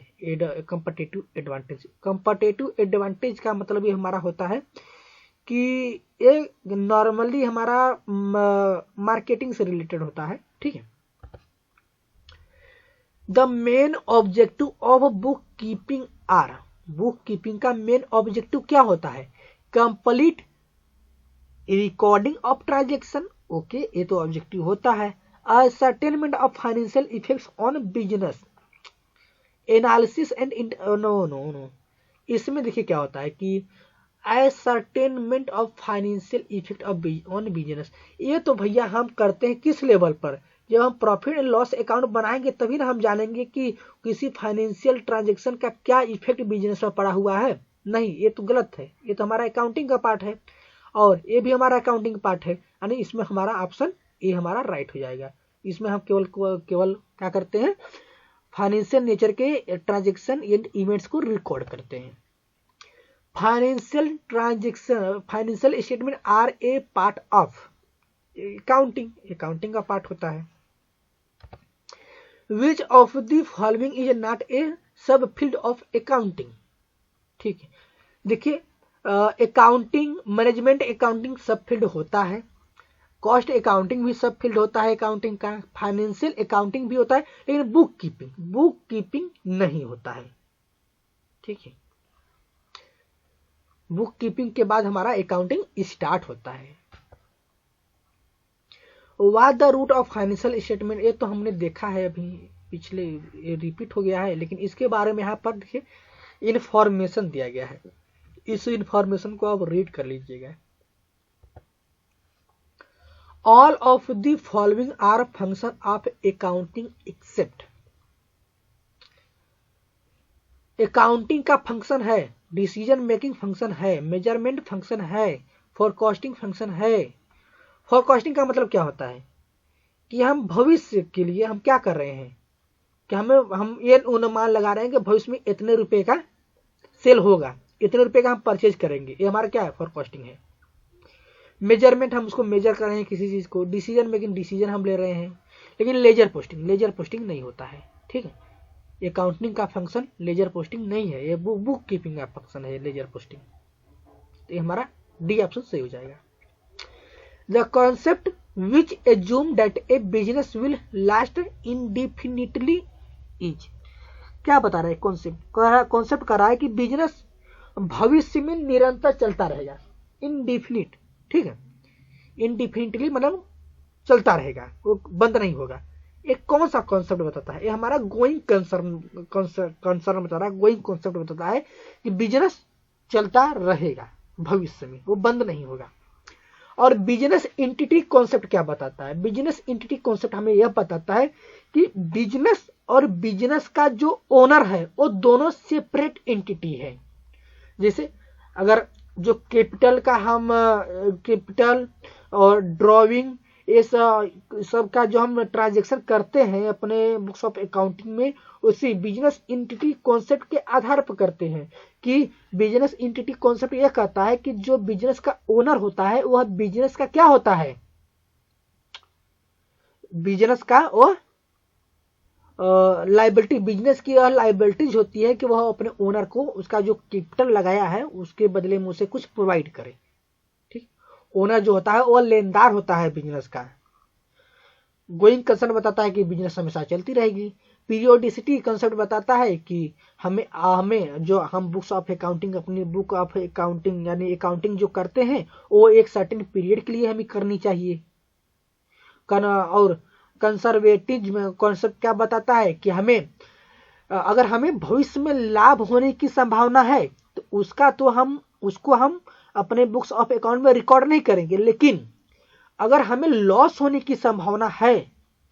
कंपैरेटिव एडवांटेज। कंपैरेटिव एडवांटेज का मतलब ये हमारा होता है कि ये नॉर्मली हमारा मार्केटिंग से रिलेटेड होता है, ठीक है। The main objective of book keeping are, book keeping का मेन ऑब्जेक्टिव क्या होता है? Complete recording of transaction, okay, ये तो ऑब्जेक्टिव होता है। Ascertainment of financial effects on business, analysis and no, इसमें देखिए क्या होता है कि ascertainment of financial effect on business, ये तो भैया हम करते हैं किस लेवल पर? जब हम प्रॉफिट एंड लॉस अकाउंट बनाएंगे तभी ना हम जानेंगे कि किसी फाइनेंशियल ट्रांजेक्शन का क्या इफेक्ट बिजनेस पर पड़ा हुआ है। नहीं, ये तो गलत है, ये तो हमारा अकाउंटिंग का पार्ट है और ये भी हमारा अकाउंटिंग पार्ट है, यानी इसमें हमारा ऑप्शन ए हमारा राइट हो जाएगा। इसमें हम केवल क्या करते हैं? फाइनेंशियल नेचर के ट्रांजेक्शन एंड इवेंट्स को रिकॉर्ड करते हैं। Financial transaction, financial statement are a part of accounting, accounting का पार्ट होता है। Which of the following is not a sub field of accounting, ठीक है। देखिए accounting, management accounting sub field होता है, कॉस्ट अकाउंटिंग भी सब फील्ड होता है अकाउंटिंग का, फाइनेंशियल अकाउंटिंग भी होता है, लेकिन बुक कीपिंग नहीं होता है, ठीक है। बुक कीपिंग के बाद हमारा अकाउंटिंग स्टार्ट होता है। What the root of financial statement, ये तो हमने देखा है अभी पिछले, ये रिपीट हो गया है, लेकिन इसके बारे में यहाँ पर देखिए इंफॉर्मेशन दिया गया है, इस इंफॉर्मेशन को आप रीड कर लीजिएगा। All of the following are function of accounting except, accounting का फंक्शन है, डिसीजन मेकिंग फंक्शन है, मेजरमेंट फंक्शन है, फोरकास्टिंग फंक्शन है। फोरकास्टिंग का मतलब क्या होता है कि हम भविष्य के लिए हम क्या कर रहे हैं कि हम ये अनुमान लगा रहे हैं कि भविष्य में इतने रुपए का सेल होगा, इतने रुपए का हम परचेज करेंगे, ये हमारा क्या है? फोरकास्टिंग है। मेजरमेंट, हम उसको मेजर कर रहे हैं किसी चीज को। डिसीजन मेकिंग, डिसीजन हम ले रहे हैं। लेकिन लेजर पोस्टिंग नहीं होता है, ठीक है। अकाउंटिंग का फंक्शन लेजर पोस्टिंग नहीं है, ये बुक कीपिंग का फंक्शन है लेजर पोस्टिंग। तो ये हमारा डी ऑप्शन सही हो जाएगा। The concept which assume that a business will last indefinitely is, क्या बता रहा है कॉन्सेप्ट कर रहा है कि बिजनेस भविष्य में निरंतर चलता रहेगा, इनडिफिनिट, ठीक है। इनडिफिनिटली मतलब चलता रहेगा, वो बंद नहीं होगा। एक कौन सा कॉन्सेप्ट बताता है? ये हमारा गोइंग कंसर्न बता रहा है, गोइंग कॉन्सेप्ट बताता है कि बिजनेस चलता रहेगा भविष्य में, वो बंद नहीं होगा। और बिजनेस एंटिटी कॉन्सेप्ट क्या बताता है? बिजनेस एंटिटी कॉन्सेप्ट हमें यह बताता है कि बिजनेस और बिजनेस का जो ओनर है वो दोनों सेपरेट एंटिटी है। जैसे अगर जो कैपिटल का हम कैपिटल और ड्रॉइंग ये सब का जो हम ट्रांजेक्शन करते हैं अपने बुक्स ऑफ अकाउंटिंग में, उसी बिजनेस एंटिटी कॉन्सेप्ट के आधार पर करते हैं। कि बिजनेस एंटिटी कॉन्सेप्ट यह कहता है कि जो बिजनेस का ओनर होता है वह बिजनेस का क्या होता है? बिजनेस का वो लाइबिलिटी, बिजनेस की यह लाइबिलिटीज होती है कि वह अपने ओनर को उसका जो कैपिटल लगाया है उसके बदले में उसे कुछ प्रोवाइड करे। ठीक, ओनर जो होता है वह लेनदार होता है बिजनेस का। गोइंग कंसर्न बताता है कि बिजनेस हमेशा चलती रहेगी। पीरियोडिसिटी कंसेप्ट बताता है कि हमें जो हम बुक्स ऑफ अकाउंटिंग, अपनी बुक ऑफ अकाउंटिंग यानी अकाउंटिंग जो करते हैं वो एक सर्टेन पीरियड के लिए हमें करनी चाहिए। और कंजर्वेटिव कॉन्सेप्ट क्या बताता है कि हमें अगर हमें भविष्य में लाभ होने की संभावना है तो उसको हम अपने बुक्स ऑफ अकाउंट में रिकॉर्ड नहीं करेंगे, लेकिन अगर हमें लॉस होने की संभावना है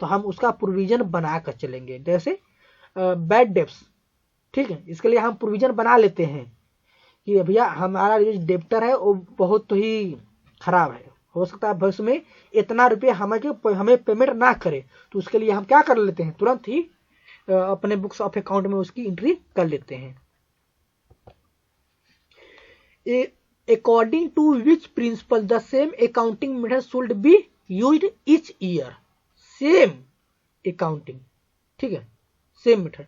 तो हम उसका प्रोविजन बनाकर चलेंगे। जैसे बैड डेब्ट्स, ठीक है, इसके लिए हम प्रोविजन बना लेते हैं कि भैया हमारा जो डेप्टर है वो बहुत ही खराब है, हो सकता है भविष्य में इतना रुपये हमें पेमेंट ना करे, तो उसके लिए हम क्या कर लेते हैं, तुरंत ही अपने बुक्स ऑफ अकाउंट में उसकी एंट्री कर लेते हैं। According to which principle the same accounting method should be used each year? Same accounting, ठीक है, सेम मेथड,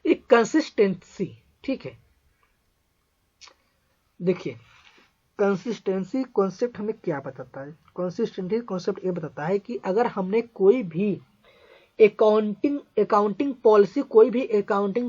एक कंसिस्टेंसी। ठीक है, देखिए कंसिस्टेंसी कॉन्सेप्ट हमें क्या बताता है? कंसिस्टेंसी कॉन्सेप्ट ये बताता है कि अगर हमने कोई भी अकाउंटिंग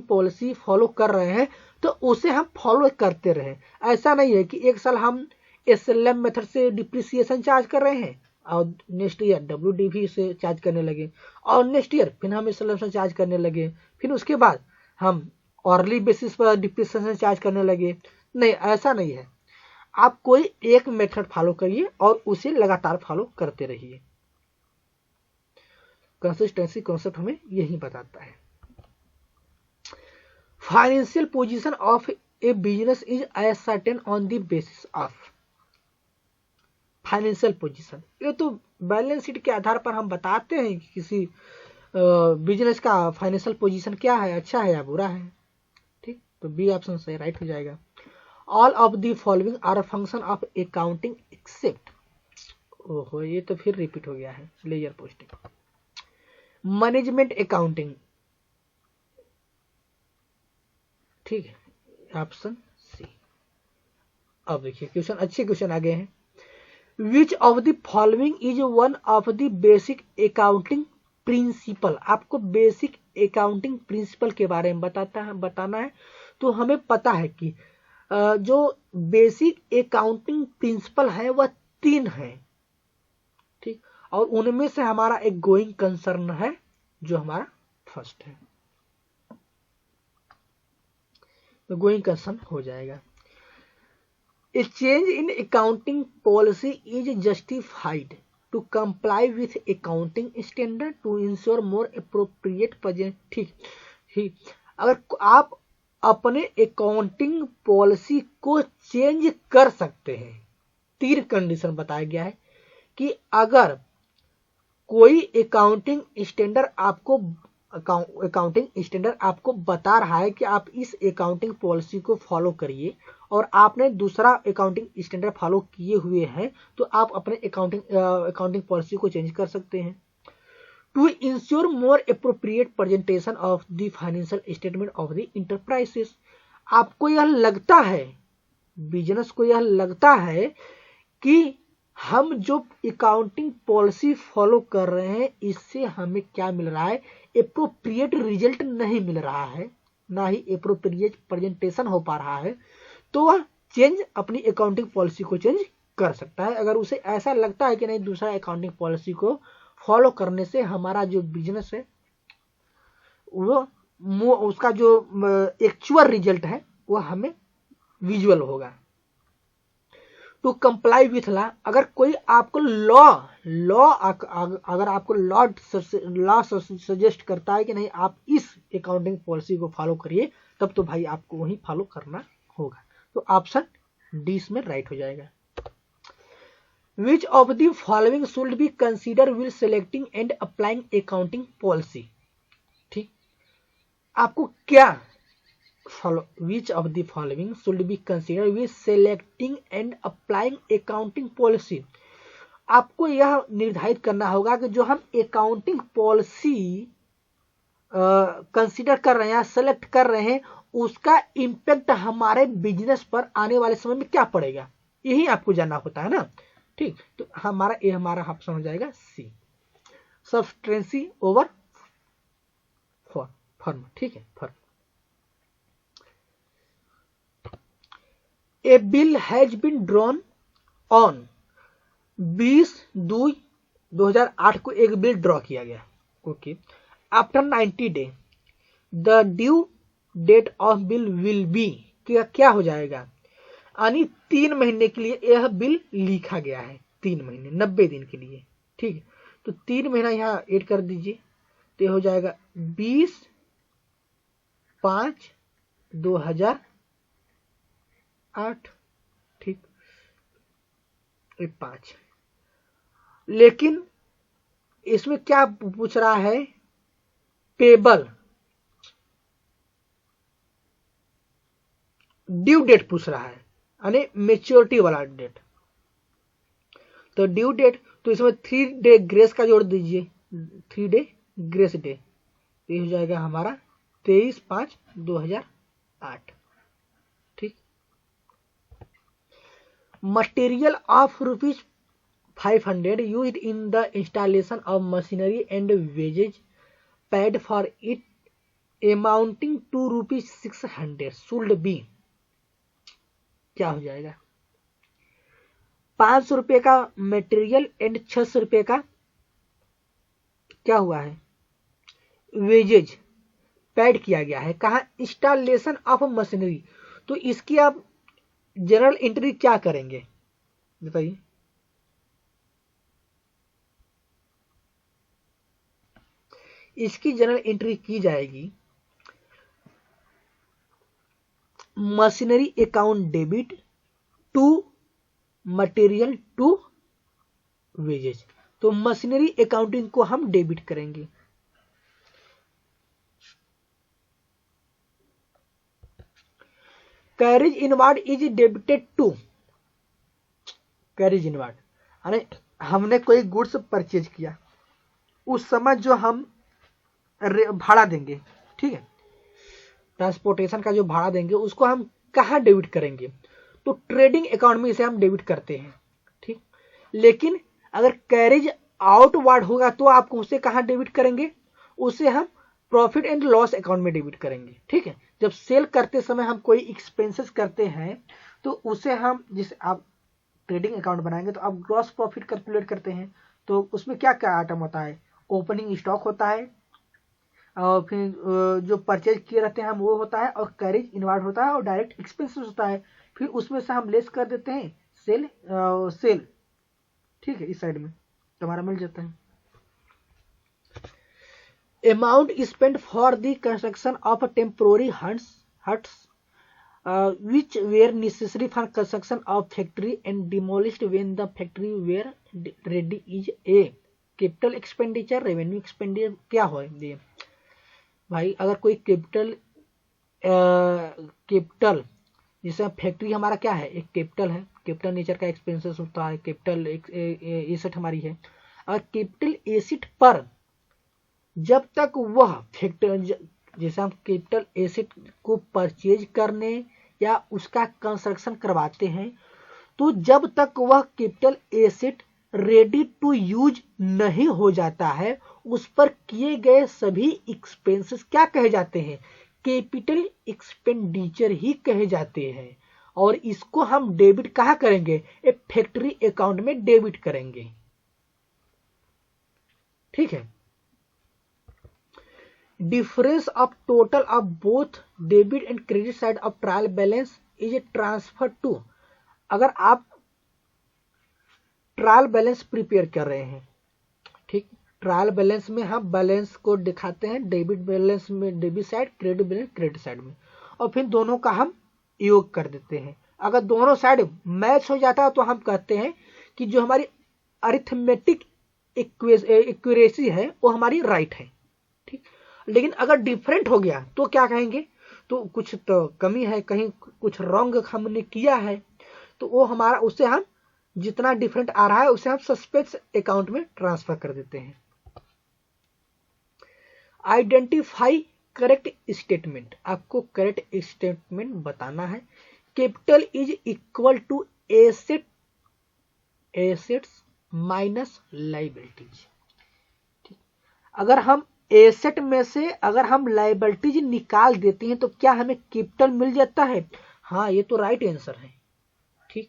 पॉलिसी फॉलो कर रहे हैं तो उसे हम फॉलो करते रहे। ऐसा नहीं है कि एक साल हम SLM मेथड से डिप्रिसिएशन चार्ज कर रहे हैं और नेक्स्ट ईयर WDV से चार्ज करने लगे, और नेक्स्ट ईयर फिर हम SLM से चार्ज करने लगे, फिर उसके बाद हम ऑर्ली बेसिस पर डिप्रिसिएशन चार्ज करने लगे। नहीं, ऐसा नहीं है। आप कोई एक मेथड फॉलो करिए और उसे लगातार फॉलो करते रहिए। कंसिस्टेंसी कॉन्सेप्ट हमें यही बताता है। Financial position of a business is ascertain on the basis of. Financial position, ये तो बैलेंस शीट के आधार पर हम बताते हैं कि किसी बिजनेस का फाइनेंशियल पोजीशन क्या है, अच्छा है या बुरा है। ठीक, तो बी ऑप्शन सही राइट हो जाएगा। All of the following are a function of accounting except, ओहो ये तो फिर रिपीट हो गया है, लेजर पोस्टिंग, मैनेजमेंट अकाउंटिंग। ठीक है, ऑप्शन सी। अब देखिए क्वेश्चन, अच्छे क्वेश्चन आ गए हैं। विच of the following is one of the basic accounting principle. आपको बेसिक अकाउंटिंग प्रिंसिपल के बारे में बताना है। तो हमें पता है कि जो बेसिक अकाउंटिंग प्रिंसिपल है वह 3 है। ठीक, और उनमें से हमारा एक गोइंग कंसर्न है जो हमारा फर्स्ट है, तो गोइंग कंसर्न हो जाएगा। A change in accounting policy is justified to comply with accounting standard to ensure more appropriate present. ठीक, अगर आप अपने अकाउंटिंग पॉलिसी को चेंज कर सकते हैं, 3 कंडीशन बताया गया है कि अगर कोई अकाउंटिंग स्टैंडर्ड आपको बता रहा है कि आप इस अकाउंटिंग पॉलिसी को फॉलो करिए और आपने दूसरा अकाउंटिंग स्टैंडर्ड फॉलो किए हुए हैं, तो आप अपने अकाउंटिंग पॉलिसी को चेंज कर सकते हैं। To ensure more appropriate presentation of the financial statement of the enterprises. आपको यह लगता है, बिजनेस को यह लगता है कि हम जो अकाउंटिंग पॉलिसी फॉलो कर रहे हैं इससे हमें क्या मिल रहा है, एप्रोप्रिएट रिजल्ट नहीं मिल रहा है, ना ही एप्रोप्रिएट प्रेजेंटेशन हो पा रहा है, तो वह चेंज अपनी अकाउंटिंग पॉलिसी को चेंज कर सकता है। अगर उसे ऐसा लगता है कि नहीं दूसरा अकाउंटिंग पॉलिसी को फॉलो करने से हमारा जो बिजनेस है वो उसका जो एक्चुअल रिजल्ट है वो हमें विजुअल होगा। टू कंप्लाई विथ लॉ, अगर कोई आपको अगर आपको लॉ सजेस्ट करता है कि नहीं आप इस अकाउंटिंग पॉलिसी को फॉलो करिए, तब तो भाई आपको वही फॉलो करना होगा। तो ऑप्शन डी इसमें राइट हो जाएगा। विच of the following should be consider will selecting and applying accounting policy. ठीक, आपको क्या which of the following should be considered with selecting and applying accounting policy। आपको यह निर्धारित करना होगा कि जो हम अकाउंटिंग पॉलिसी कंसीडर कर रहे हैं, सेलेक्ट कर रहे हैं, उसका इंपैक्ट हमारे बिजनेस पर आने वाले समय में क्या पड़ेगा, यही आपको जानना होता है ना। ठीक, तो हमारा ऑप्शन हो जाएगा सी, सब्सटेंसी ओवर फर्म। ठीक है, firm. A bill has been drawn on 20/2/2008 को एक बिल ड्रॉ किया गया। Okay, after 90 day the due date of bill will be, क्या हो जाएगा, यानी 3 महीने के लिए यह बिल लिखा गया है, 3 महीने 90 दिन के लिए। ठीक है, तो 3 महीना यहाँ ऐड कर दीजिए, तो हो जाएगा 20/5/2008। ठीक, 5। लेकिन इसमें क्या पूछ रहा है, पेबल ड्यू डेट पूछ रहा है, यानी मेच्योरिटी वाला डेट। तो ड्यू डेट, तो इसमें 3 डे ग्रेस का जोड़ दीजिए, 3 डे ग्रेस डे, तो ये हो जाएगा हमारा 23/5/2008। ठीक, material of ₹500 used in the installation of machinery and wages paid for it amounting to ₹600 should be, क्या हो जाएगा, 500 रुपए का मटेरियल एंड 600 रुपए का क्या हुआ है, वेजेज पेड किया गया है। कहा इंस्टॉलेशन ऑफ मशीनरी, तो इसकी आप जनरल एंट्री क्या करेंगे बताइए। इसकी जनरल एंट्री की जाएगी machinery account debit to material to wages, तो मशीनरी अकाउंटिंग को हम डेबिट करेंगे। Carriage inward is debited to, carriage inward यानी हमने कोई गुड्स परचेज किया, उस समय जो हम भाड़ा देंगे, ठीक है, ट्रांसपोर्टेशन का जो भाड़ा देंगे उसको हम कहाँ डेबिट करेंगे, तो ट्रेडिंग अकाउंट में इसे हम डेबिट करते हैं। ठीक, लेकिन अगर कैरेज आउटवार्ड होगा तो आप उसे कहाँ डेबिट करेंगे, उसे हम प्रॉफिट एंड लॉस अकाउंट में डेबिट करेंगे। ठीक है, जब सेल करते समय हम कोई एक्सपेंसेस करते हैं तो उसे हम, जैसे आप ट्रेडिंग अकाउंट बनाएंगे तो आप ग्रॉस प्रॉफिट कैलकुलेट करते हैं, तो उसमें क्या क्या आइटम होता है, ओपनिंग स्टॉक होता है, और फिर जो परचेज किए रहते हैं हम वो होता है, और कैरेज इनवार्ड होता है, और डायरेक्ट एक्सपेंसेस होता है, फिर उसमें से हम लेस कर देते हैं सेल। ठीक है, इस साइड में तो हमारा मिल जाता है। Amount spend for the construction of temporary huts which were necessary for construction of factory and demolished when the factory were ready is a capital expenditure, revenue expenditure, क्या हो ये भाई। अगर कोई कैपिटल जैसे फैक्ट्री हमारा क्या है, एक कैपिटल है, कैपिटल नेचर का एक्सपेंसेस होता है, कैपिटल एसेट हमारी है। और कैपिटल एसेट पर जब तक वह फैक्ट्री, जैसे हम कैपिटल एसेट को परचेज करने या उसका कंस्ट्रक्शन करवाते हैं, तो जब तक वह capital asset ready to use नहीं हो जाता है, उस पर किए गए सभी एक्सपेंसेस क्या कहे जाते हैं, कैपिटल एक्सपेंडिचर ही कहे जाते हैं। और इसको हम डेबिट कहाँ करेंगे, एक फैक्ट्री अकाउंट में डेबिट करेंगे। ठीक है। Difference of total of both debit and credit side of trial balance is transfer to, अगर आप ट्रायल बैलेंस प्रिपेयर कर रहे हैं, ठीक, ट्रायल बैलेंस में हम बैलेंस को दिखाते हैं, डेबिट बैलेंस में debit side, credit balance credit side में, और फिर दोनों का हम योग कर देते हैं। अगर दोनों साइड मैच हो जाता है तो हम कहते हैं कि जो हमारी अरिथमेटिक एक्यूरेसी है वो हमारी राइट है, ठीक। लेकिन अगर डिफरेंट हो गया तो क्या कहेंगे, तो कुछ तो कमी है, कहीं कुछ रॉन्ग हमने किया है, तो वो हमारा, उससे हम जितना डिफरेंट आ रहा है उसे हम सस्पेक्ट अकाउंट में ट्रांसफर कर देते हैं। आइडेंटिफाई करेक्ट स्टेटमेंट, आपको करेक्ट स्टेटमेंट बताना है। Capital is equal to asset, assets minus liabilities, ठीक। अगर हम एसेट में से अगर हम लाइबिलिटीज निकाल देते हैं तो क्या हमें कैपिटल मिल जाता है? हाँ, ये तो राइट आंसर है, ठीक।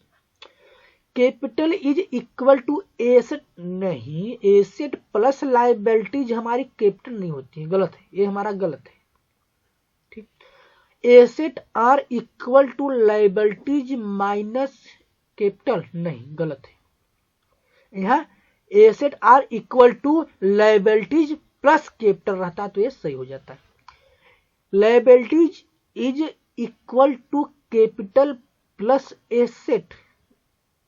Capital is equal to asset, नहीं, एसेट प्लस लाइबिलिटीज हमारी कैपिटल नहीं होती है, गलत है, ये हमारा गलत है, ठीक। Asset are equal to liabilities minus capital, नहीं, गलत है। यहाँ asset are equal to liabilities plus capital रहता तो ये सही हो जाता है। Liabilities is equal to capital plus asset,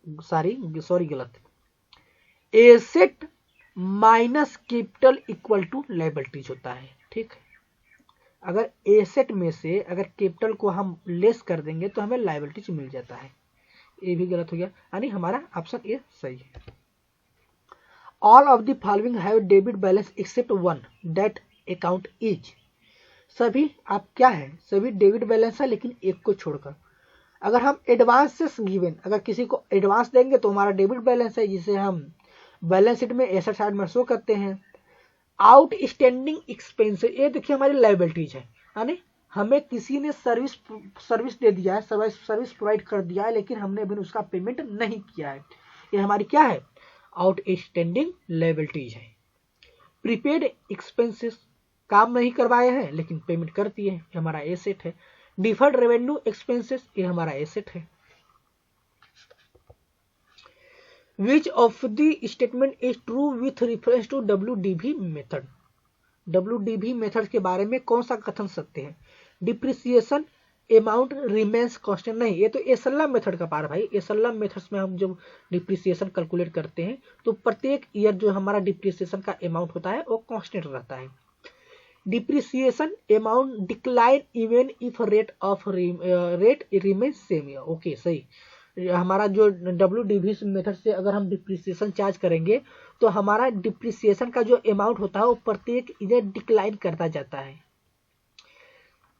sorry गलत, asset minus capital equal to liabilities होता है, ठीक। अगर एसेट में से अगर कैपिटल को हम लेस कर देंगे तो हमें लाइबिलिटीज मिल जाता है, ये भी गलत हो गया, यानी हमारा ऑप्शन ए सही है। All of the following have debit balance except one, that account is, सभी आप क्या है, सभी डेबिट बैलेंस है लेकिन एक को छोड़कर। अगर हम एडवांस गिवन, अगर किसी को एडवांस देंगे तो हमारा डेबिट बैलेंस है, जिसे हम बैलेंस शीट में एसेट साइड में शो करते हैं। आउटस्टैंडिंग एक्सपेंसेस, ये देखिए हमारी लाइबिलिटीज है, यानी हमें किसी ने सर्विस दे दिया है, सर्विस प्रोवाइड कर दिया है, लेकिन हमने अभी उसका पेमेंट नहीं किया है, ये हमारी क्या है, आउटस्टैंडिंग लाइबिलिटीज है। प्रीपेड एक्सपेंसेस, काम नहीं करवाए हैं लेकिन पेमेंट करती है, ये हमारा एसेट है। डिफर्ड रेवेन्यू एक्सपेंसेस, ये हमारा एसेट है। Which of the statement is true with reference to WDV method, WDV method के बारे में कौन सा कथन सत्य है? डिप्रिसिएशन अमाउंट रिमेन्स कांस्टेंट, नहीं, ये तो एसएलएम मेथड का पार भाई। एसएलएम मेथड्स में हम जब डिप्रिसिएशन कैलकुलेट करते हैं तो प्रत्येक ईयर जो हमारा डिप्रिसिएशन का अमाउंट होता है वो कांस्टेंट रहता है। Depreciation amount decline even if rate remains same, okay, सही। हमारा जो WDV मेथड से अगर हम डिप्रिसिएशन चार्ज करेंगे तो हमारा डिप्रिसिएशन का जो अमाउंट होता है वो प्रत्येक ईयर डिक्लाइन करता जाता है।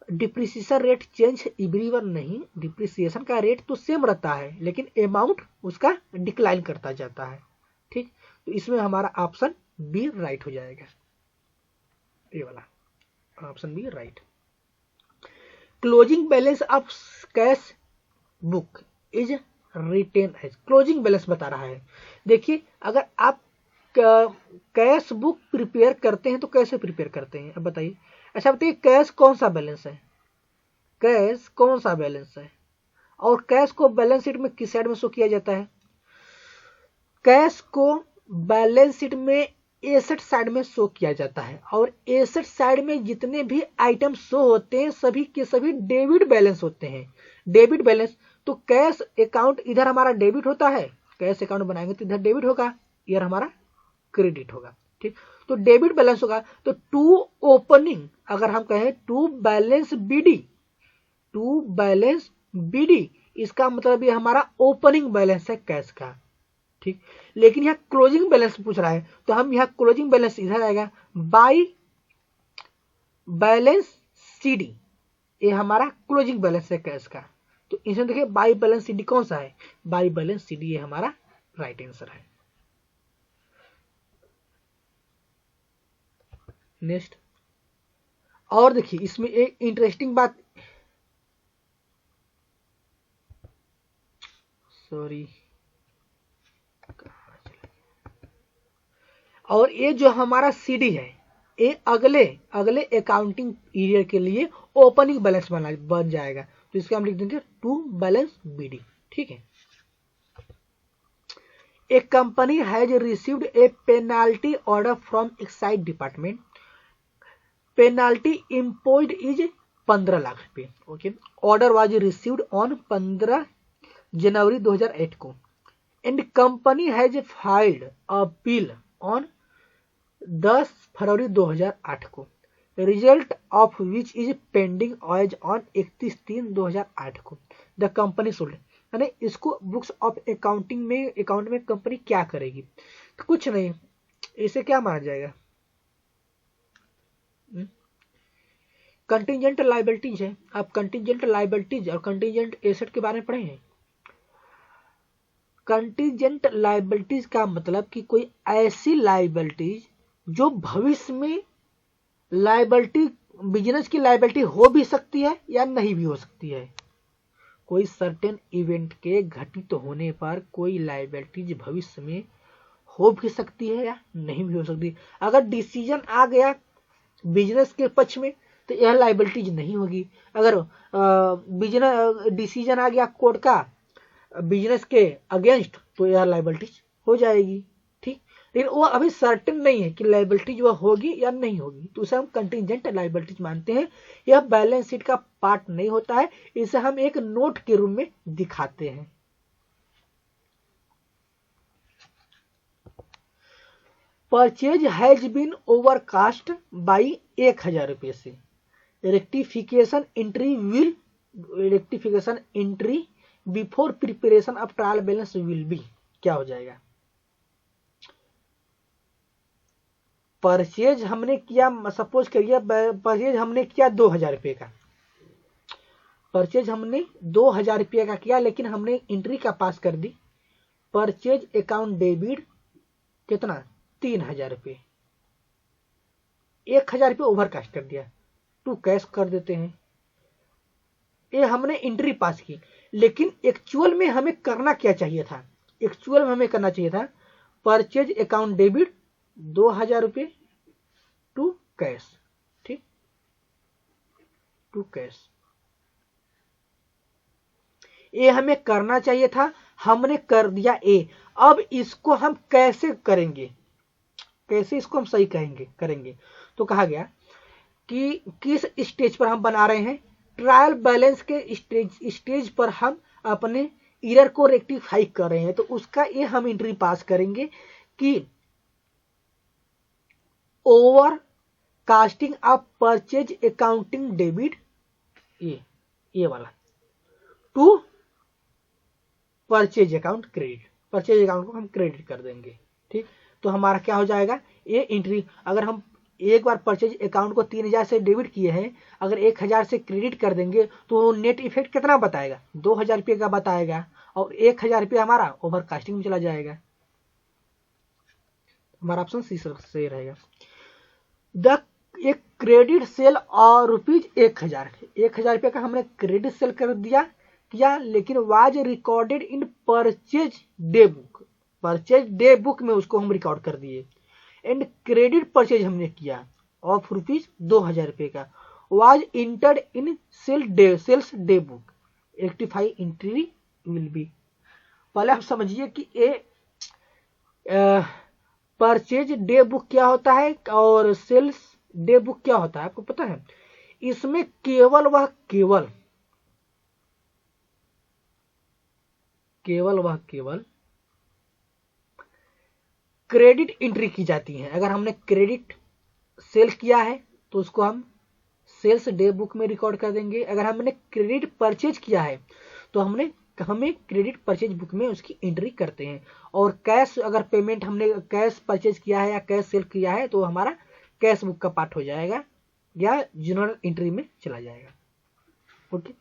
Depreciation rate change every year नहीं, डिप्रिसिएशन का रेट तो सेम रहता है लेकिन अमाउंट उसका डिक्लाइन करता जाता है, ठीक। तो इसमें हमारा ऑप्शन बी राइट हो जाएगा, ये वाला option B right. Closing balance of cash book is written as, closing balance बता रहा है। देखिए अगर आप कैश बुक प्रिपेयर करते हैं तो कैसे प्रिपेयर करते हैं, अब बताइए। अच्छा बताइए, कैश कौन सा बैलेंस है, कैश कौन सा बैलेंस है, और कैश को बैलेंस शीट में किस साइड में शो किया जाता है? कैश को बैलेंस शीट में एसेट साइड में शो किया जाता है, और एसेट साइड में जितने भी आइटम शो होते हैं सभी के सभी डेबिट बैलेंस होते हैं, डेबिट बैलेंस। तो कैश अकाउंट इधर हमारा डेबिट होता है, कैश अकाउंट बनाएंगे तो इधर डेबिट होगा, इधर हमारा क्रेडिट होगा, ठीक। तो डेबिट बैलेंस होगा, तो टू ओपनिंग, अगर हम कहें to balance BD, to balance BD, इसका मतलब ये हमारा ओपनिंग बैलेंस है कैश का, ठीक। लेकिन यहाँ क्लोजिंग बैलेंस पूछ रहा है तो हम यहाँ क्लोजिंग बैलेंस इधर आएगा, बाई बैलेंस सीडी, ये हमारा क्लोजिंग बैलेंस है कैश का। तो इसमें देखिए बाई बैलेंस सीडी कौन सा है, बाई बैलेंस सीडी, ये हमारा राइट आंसर है। नेक्स्ट, और देखिए इसमें एक इंटरेस्टिंग बात, सॉरी, और ये जो हमारा CD है ये अगले अगले अकाउंटिंग ईयर के लिए ओपनिंग बैलेंस बन जाएगा। तो इसका हम लिख देंगे टू बैलेंस BD। ठीक है। A company has received a penalty order from excise department. Penalty imposed is 15 lakh रुपए। Okay. Order was received on 15 January 2008 को and company has filed appeal on 10 February 2008 को, result of which is pending as on 31/3/2008 को। The company sold, यानी इसको books of accounting में account में company क्या करेगी? तो कुछ नहीं, इसे क्या माना जाएगा? कंटिजेंट लायबिलिटीज है। आप कंटिजेंट लायबिलिटीज और कंटिजेंट एसेट के बारे में पढ़े हैं? कंटिजेंट लायबिलिटीज का मतलब कि कोई ऐसी लायबिलिटीज जो भविष्य में लायबिलिटी, बिजनेस की लायबिलिटी हो भी सकती है या नहीं भी हो सकती है। कोई सर्टेन इवेंट के घटित होने पर कोई लायबिलिटीज भविष्य में हो भी सकती है या नहीं भी हो सकती। अगर डिसीजन आ गया बिजनेस के पक्ष में तो यह लायबिलिटीज नहीं होगी। अगर बिजनेस डिसीजन आ गया कोर्ट का बिजनेस के अगेंस्ट तो यह लायबिलिटीज हो जाएगी। ठीक, लेकिन वो अभी सर्टेन नहीं है कि लायबिलिटीज वह होगी या नहीं होगी, तो उसे हम कंटिजेंट लायबिलिटीज मानते हैं। यह बैलेंस शीट का पार्ट नहीं होता है, इसे हम एक नोट के रूप में दिखाते हैं। Purchase has been overcast by 1000 रुपये से, rectification entry before preparation of trial balance will be, क्या हो जाएगा? परचेज हमने किया, सपोज करिए परचेज हमने किया 2000 रुपये का, परचेज हमने 2000 रुपये का किया, लेकिन हमने एंट्री का पास कर दी परचेज अकाउंट डेबिट कितना 3000 रुपये, 1000 रुपये ओवरकास्ट कर दिया, टू कैश कर देते हैं। ये हमने एंट्री पास की, लेकिन एक्चुअल में हमें करना क्या चाहिए था? एक्चुअल में हमें करना चाहिए था परचेज अकाउंट डेबिट 2000 रुपये टू कैश। ठीक, टू कैश ये हमें करना चाहिए था, हमने कर दिया ए। अब इसको हम कैसे करेंगे, कैसे इसको हम सही करेंगे? तो कहा गया कि किस स्टेज पर हम बना रहे हैं? ट्रायल बैलेंस के स्टेज पर हम अपने एरर को रेक्टिफाई कर रहे हैं, तो उसका ये हम एंट्री पास करेंगे कि overcasting of purchase accounting debit, ये वाला, to purchase account credit, purchase account को हम क्रेडिट कर देंगे। ठीक, तो हमारा क्या हो जाएगा? ये एंट्री, अगर हम एक बार परचेज अकाउंट को 3000 से डेबिट किए हैं, अगर 1000 से क्रेडिट कर देंगे तो नेट इफेक्ट कितना बताएगा? 2000 रुपये का बताएगा, और 1000 रुपये हमारा ओवर कास्टिंग में चला जाएगा। हमारा ऑप्शन सी सही रहेगा। द एक क्रेडिट सेल और ₹1000, 1000 रुपये का हमने क्रेडिट सेल कर दिया किया, लेकिन was recorded in purchase day book, purchase day book में उसको हम रिकॉर्ड कर दिए। एंड क्रेडिट परचेज हमने किया ऑफ ₹2000 रुपये का, was entered in sales day book, rectify entry will be. पहले आप समझिए कि ये परचेज डे बुक क्या होता है और सेल्स डे बुक क्या होता है, आपको पता है? इसमें केवल क्रेडिट एंट्री की जाती है। अगर हमने क्रेडिट सेल किया है तो उसको हम सेल्स डे बुक में रिकॉर्ड कर देंगे। अगर हमने क्रेडिट परचेज किया है तो हमें क्रेडिट परचेज बुक में उसकी एंट्री करते हैं। और कैश, अगर पेमेंट हमने कैश परचेज किया है या कैश सेल किया है तो हमारा कैश बुक का पार्ट हो जाएगा या जनरल एंट्री में चला जाएगा। ओके,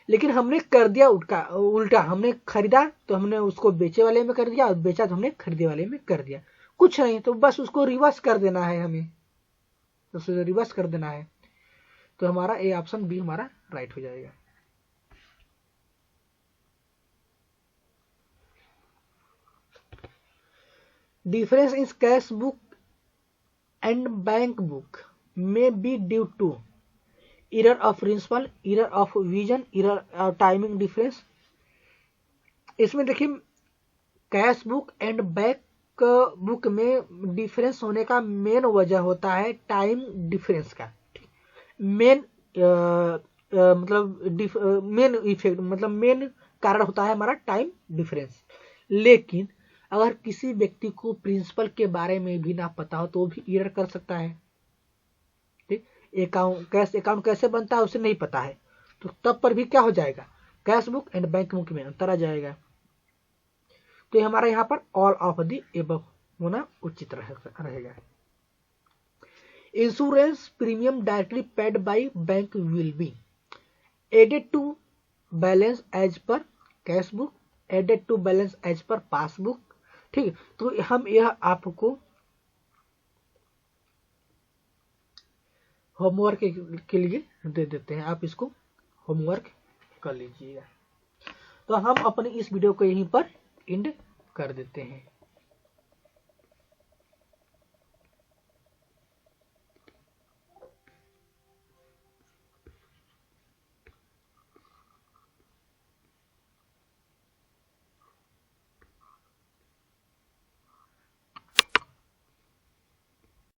लेकिन हमने कर दिया उल्टा, हमने खरीदा तो हमने उसको बेचे वाले में कर दिया, और बेचा तो हमने खरीदे वाले में कर दिया। कुछ नहीं, तो बस उसको रिवर्स कर देना है, हमें तो रिवर्स कर देना है। तो हमारा ए ऑप्शन बी हमारा राइट हो जाएगा। Difference in cash book and bank book may be due to error of principle, error of vision, error timing difference. इसमें देखिए cash book and bank book में डिफरेंस होने का मेन वजह होता है टाइम डिफरेंस का। मेन मतलब मेन इफेक्ट मतलब मेन कारण होता है हमारा टाइम डिफरेंस। लेकिन अगर किसी व्यक्ति को प्रिंसिपल के बारे में भी ना पता हो तो वो भी एरर कर सकता है। ठीक, कैश अकाउंट कैसे बनता है उसे नहीं पता है तो तब पर भी क्या हो जाएगा, cash book and bank book में अंतर आ जाएगा। तो हमारा यहाँ पर ऑल ऑफ द एबव होना उचित रहेगा। Insurance premium directly paid by bank will be added to balance as per cash book, added to balance as per passbook. ठीक है, तो हम यह आपको होमवर्क के लिए दे देते हैं, आप इसको होमवर्क कर लीजिएगा। तो हम अपने इस वीडियो को यहीं पर एंड कर देते हैं।